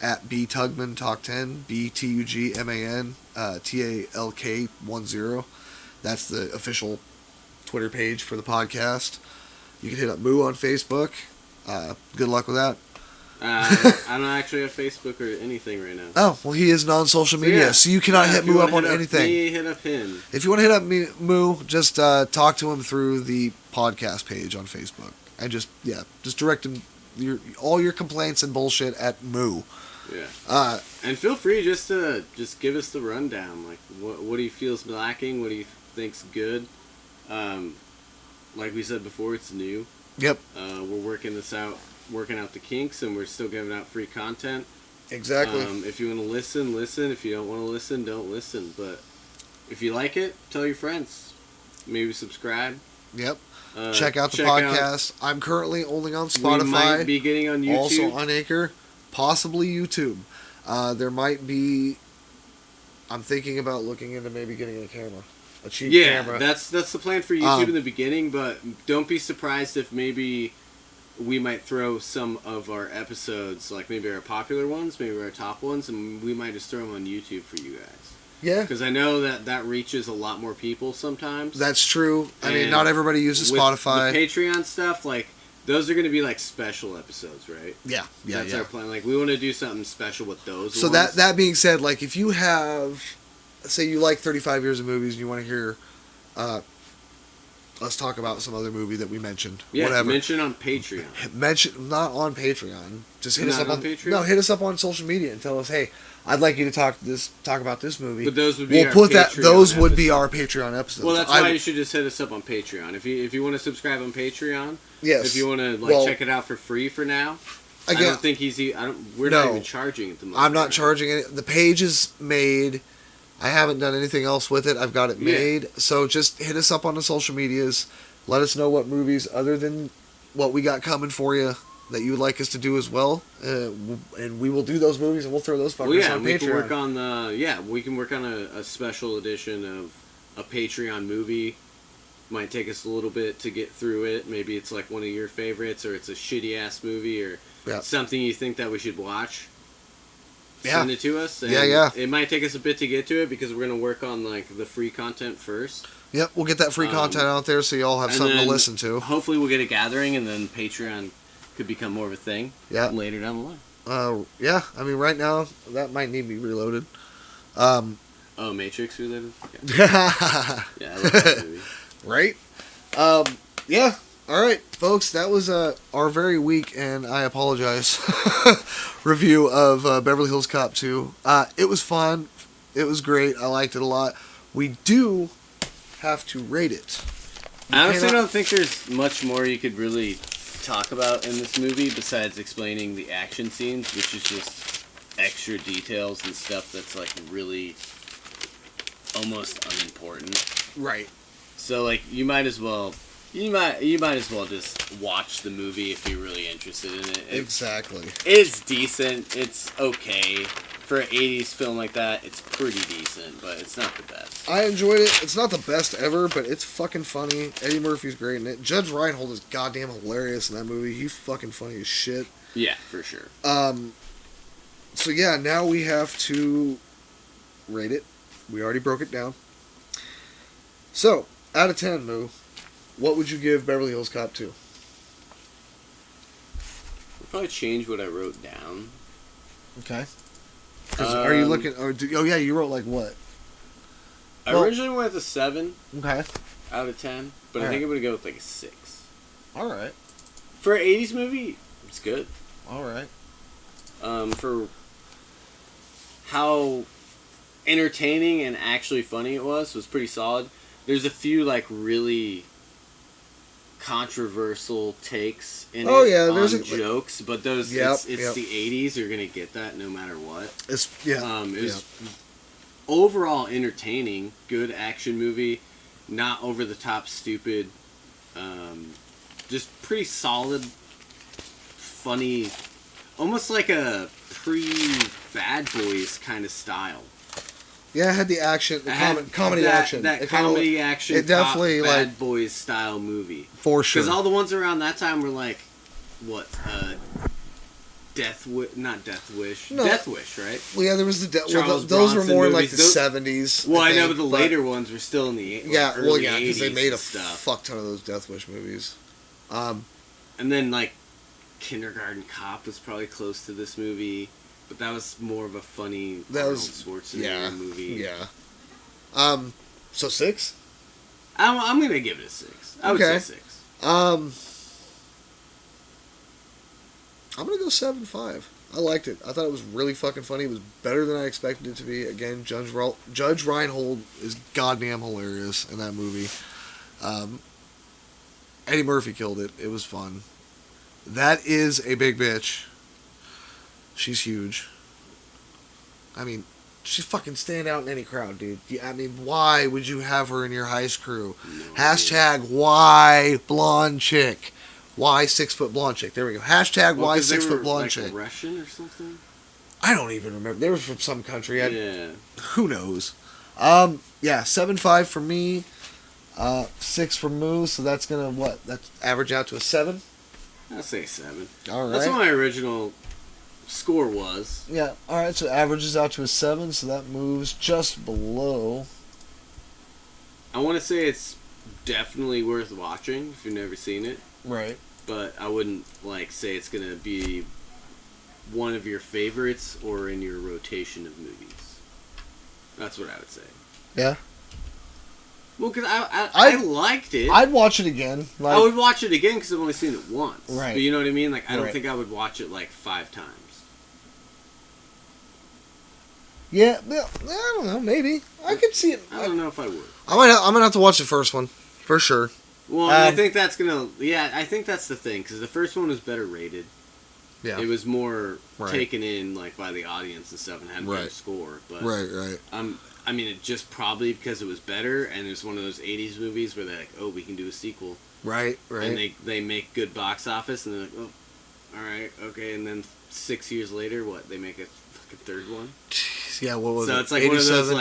at btugmantalk10, BTUGMAN TALK10. That's the official Twitter page for the podcast. You can hit up Moo on Facebook. Good luck with that.
I don't actually have Facebook or anything right now.
Oh, well, he is non-social media, so you cannot hit Moo up on anything.
Hit up him.
If you want to hit up Moo, just talk to him through the podcast page on Facebook. And just direct him all your complaints and bullshit at Moo.
Yeah. And feel free just to give us the rundown. Like, what do you feel's lacking? What do you think's good? Like we said before, it's new.
Yep.
We're working this out, working out the kinks, and we're still giving out free content.
Exactly.
If you want to listen, listen. If you don't want to listen, don't listen. But if you like it, tell your friends. Maybe subscribe.
Yep. Check out the podcast. I'm currently only on Spotify.
We might be getting on YouTube.
Also on Anchor. Possibly YouTube. There might be... I'm thinking about looking into maybe getting a camera. A cheap camera.
Yeah, that's the plan for YouTube in the beginning, but don't be surprised if maybe we might throw some of our episodes, like maybe our popular ones, maybe our top ones, and we might just throw them on YouTube for you guys.
Yeah.
Because I know that reaches a lot more people sometimes.
That's true. I mean, not everybody uses Spotify.
The Patreon stuff, like, those are going to be like special episodes, right?
Yeah.
That's our plan. Like, we want to do something special with those
So
ones.
that being said, like, if you have... Say you like 35 Years of Movies and you want to hear us talk about some other movie that we mentioned.
Yeah,
whatever.
mention on Patreon.
Not on Patreon. Just hit us up on
Patreon.
No, hit us up on social media and tell us, hey, I'd like you to talk about this movie.
But those would be
those would be our Patreon episodes.
Well, that's why you should just hit us up on Patreon. If you want to subscribe on Patreon,
yes.
If you want to check it out for free for now.
Again,
I don't think we're not even charging at the moment.
I'm not charging it. The page is made. I haven't done anything else with it. I've got it made. So just hit us up on the social medias. Let us know what movies, other than what we got coming for you, that you would like us to do as well. And we will do those movies and we'll throw those fuckers on Patreon.
We can work on a special edition of a Patreon movie. Might take us a little bit to get through it. Maybe it's like one of your favorites, or it's a shitty ass movie, or something you think that we should watch. Send it to us. And it might take us a bit to get to it because we're gonna work on like the free content first.
Yep, we'll get that free content out there so y'all have something to listen to.
Hopefully, we'll get a gathering, and then Patreon could become more of a thing. Later down the line.
I mean, right now that might need to be reloaded.
Matrix related. Yeah, I love that movie.
Right? All right, folks, that was our very weak, and I apologize, review of Beverly Hills Cop 2. It was fun. It was great. I liked it a lot. We do have to rate it.
I honestly don't think there's much more you could really talk about in this movie besides explaining the action scenes, which is just extra details and stuff that's like really almost unimportant.
Right.
So like you might as well You might as well just watch the movie if you're really interested in it.
Exactly.
It's decent. It's okay. For an 80s film like that, it's pretty decent, but it's not the best.
I enjoyed it. It's not the best ever, but it's fucking funny. Eddie Murphy's great in it. Judge Reinhold is goddamn hilarious in that movie. He's fucking funny as shit.
Yeah, for sure.
So yeah, now we have to rate it. We already broke it down. So, out of 10, Moo, what would you give Beverly Hills Cop 2?
I'll probably change what I wrote down.
Okay. Are you looking? Oh yeah, you wrote like what?
I originally went with a 7.
Okay.
Out of 10, but
All
I think
right.
I'm gonna go with like a 6.
All right.
For an 80s movie, it's good.
All right.
For how entertaining and actually funny it was pretty solid. There's a few like really controversial takes in it on jokes, but those it's the 80s. You're gonna get that no matter what. It was overall entertaining, good action movie, not over the top stupid, just pretty solid, funny, almost like a pre-Bad Boys kind of style.
Yeah, it had the action, the comedy action.
That comedy action.
It definitely
Bad Boys style movie
for sure.
Because all the ones around that time were like, what? Death Wish, right?
Well, yeah, there was those were more in like the 70s.
Well, I know, but the later ones were still in the
because they made a fuck ton of those Death Wish movies.
And then like Kindergarten Cop was probably close to this movie. But that was more of a funny Arnold Schwarzenegger movie.
Yeah. So 6?
I'm gonna give it a 6. I would say 6.
I'm gonna go 7.5. I liked it. I thought it was really fucking funny. It was better than I expected it to be. Again, Judge Reinhold is goddamn hilarious in that movie. Eddie Murphy killed it. It was fun. That is a big bitch. She's huge. I mean, she's fucking stand out in any crowd, dude. I mean, why would you have her in your heist crew? No, Hashtag why blonde chick. Why 6-foot blonde chick? There we go. Hashtag why 6-foot blonde
like
chick.
Russian or something?
I don't even remember. They were from some country.
Yeah.
Who knows? 7.5 for me. 6 for Moo. So that's gonna That's average out to a 7.
I'll say 7.
All right.
That's what my original score was.
Yeah, alright, so averages out to a 7, so that moves just below.
I want to say it's definitely worth watching if you've never seen it.
Right.
But I wouldn't say it's going to be one of your favorites or in your rotation of movies. That's what I would say.
Yeah?
Well, because I liked it.
I'd watch it again.
I would watch it again because I've only seen it once.
Right.
But you know what I mean? Like, I don't think I would watch it 5 times.
Yeah, I don't know, maybe. I could see it.
I don't know if I would.
I'm gonna have to watch the first one, for sure.
Well, I think that's I think that's the thing, because the first one was better rated.
Yeah.
It was more taken in, by the audience and stuff, and had a better score. But
right.
I mean, it just probably because it was better, and it was one of those 80s movies where they're like, oh, we can do a sequel.
Right.
And they make good box office, and they're like, oh, alright, okay, and then 6 years later, they make a fucking third one?
Jeez, yeah, what was it?
So it's like one of those,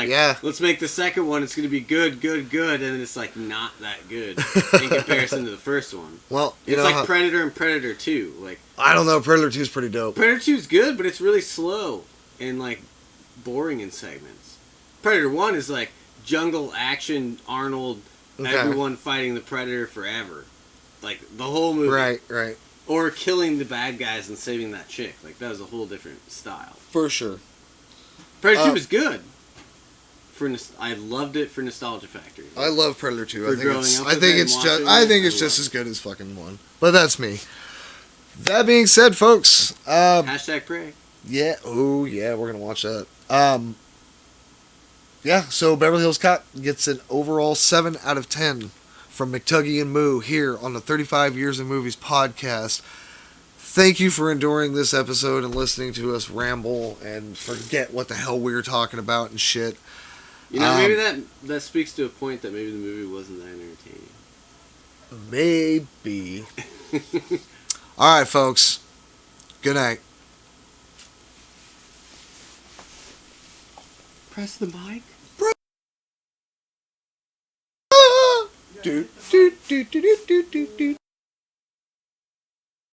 let's make the second one, it's going to be good, and then it's not that good in comparison to the first one.
Well,
it's like Predator and Predator 2.
I don't know, Predator 2 is pretty dope.
Predator 2 is good, but it's really slow and, boring in segments. Predator 1 is, jungle action, Arnold, everyone fighting the Predator forever. The whole movie.
Right.
Or killing the bad guys and saving that chick. That was a whole different style.
For sure.
Predator 2 was good. I loved it for nostalgia factor.
I love Predator 2. I think it's just as good as fucking 1. But that's me. That being said, folks.
Hashtag pray.
Yeah. Oh, yeah. We're going to watch that. Yeah. So Beverly Hills Cop gets an overall 7 out of 10 from McTuggy and Moo here on the 35 Years in Movies podcast. Thank you for enduring this episode and listening to us ramble and forget what the hell we were talking about and shit.
Maybe that speaks to a point that maybe the movie wasn't that entertaining.
Maybe. All right, folks. Good night.
Press the mic.
Do, do, do, do, do, do, do, do.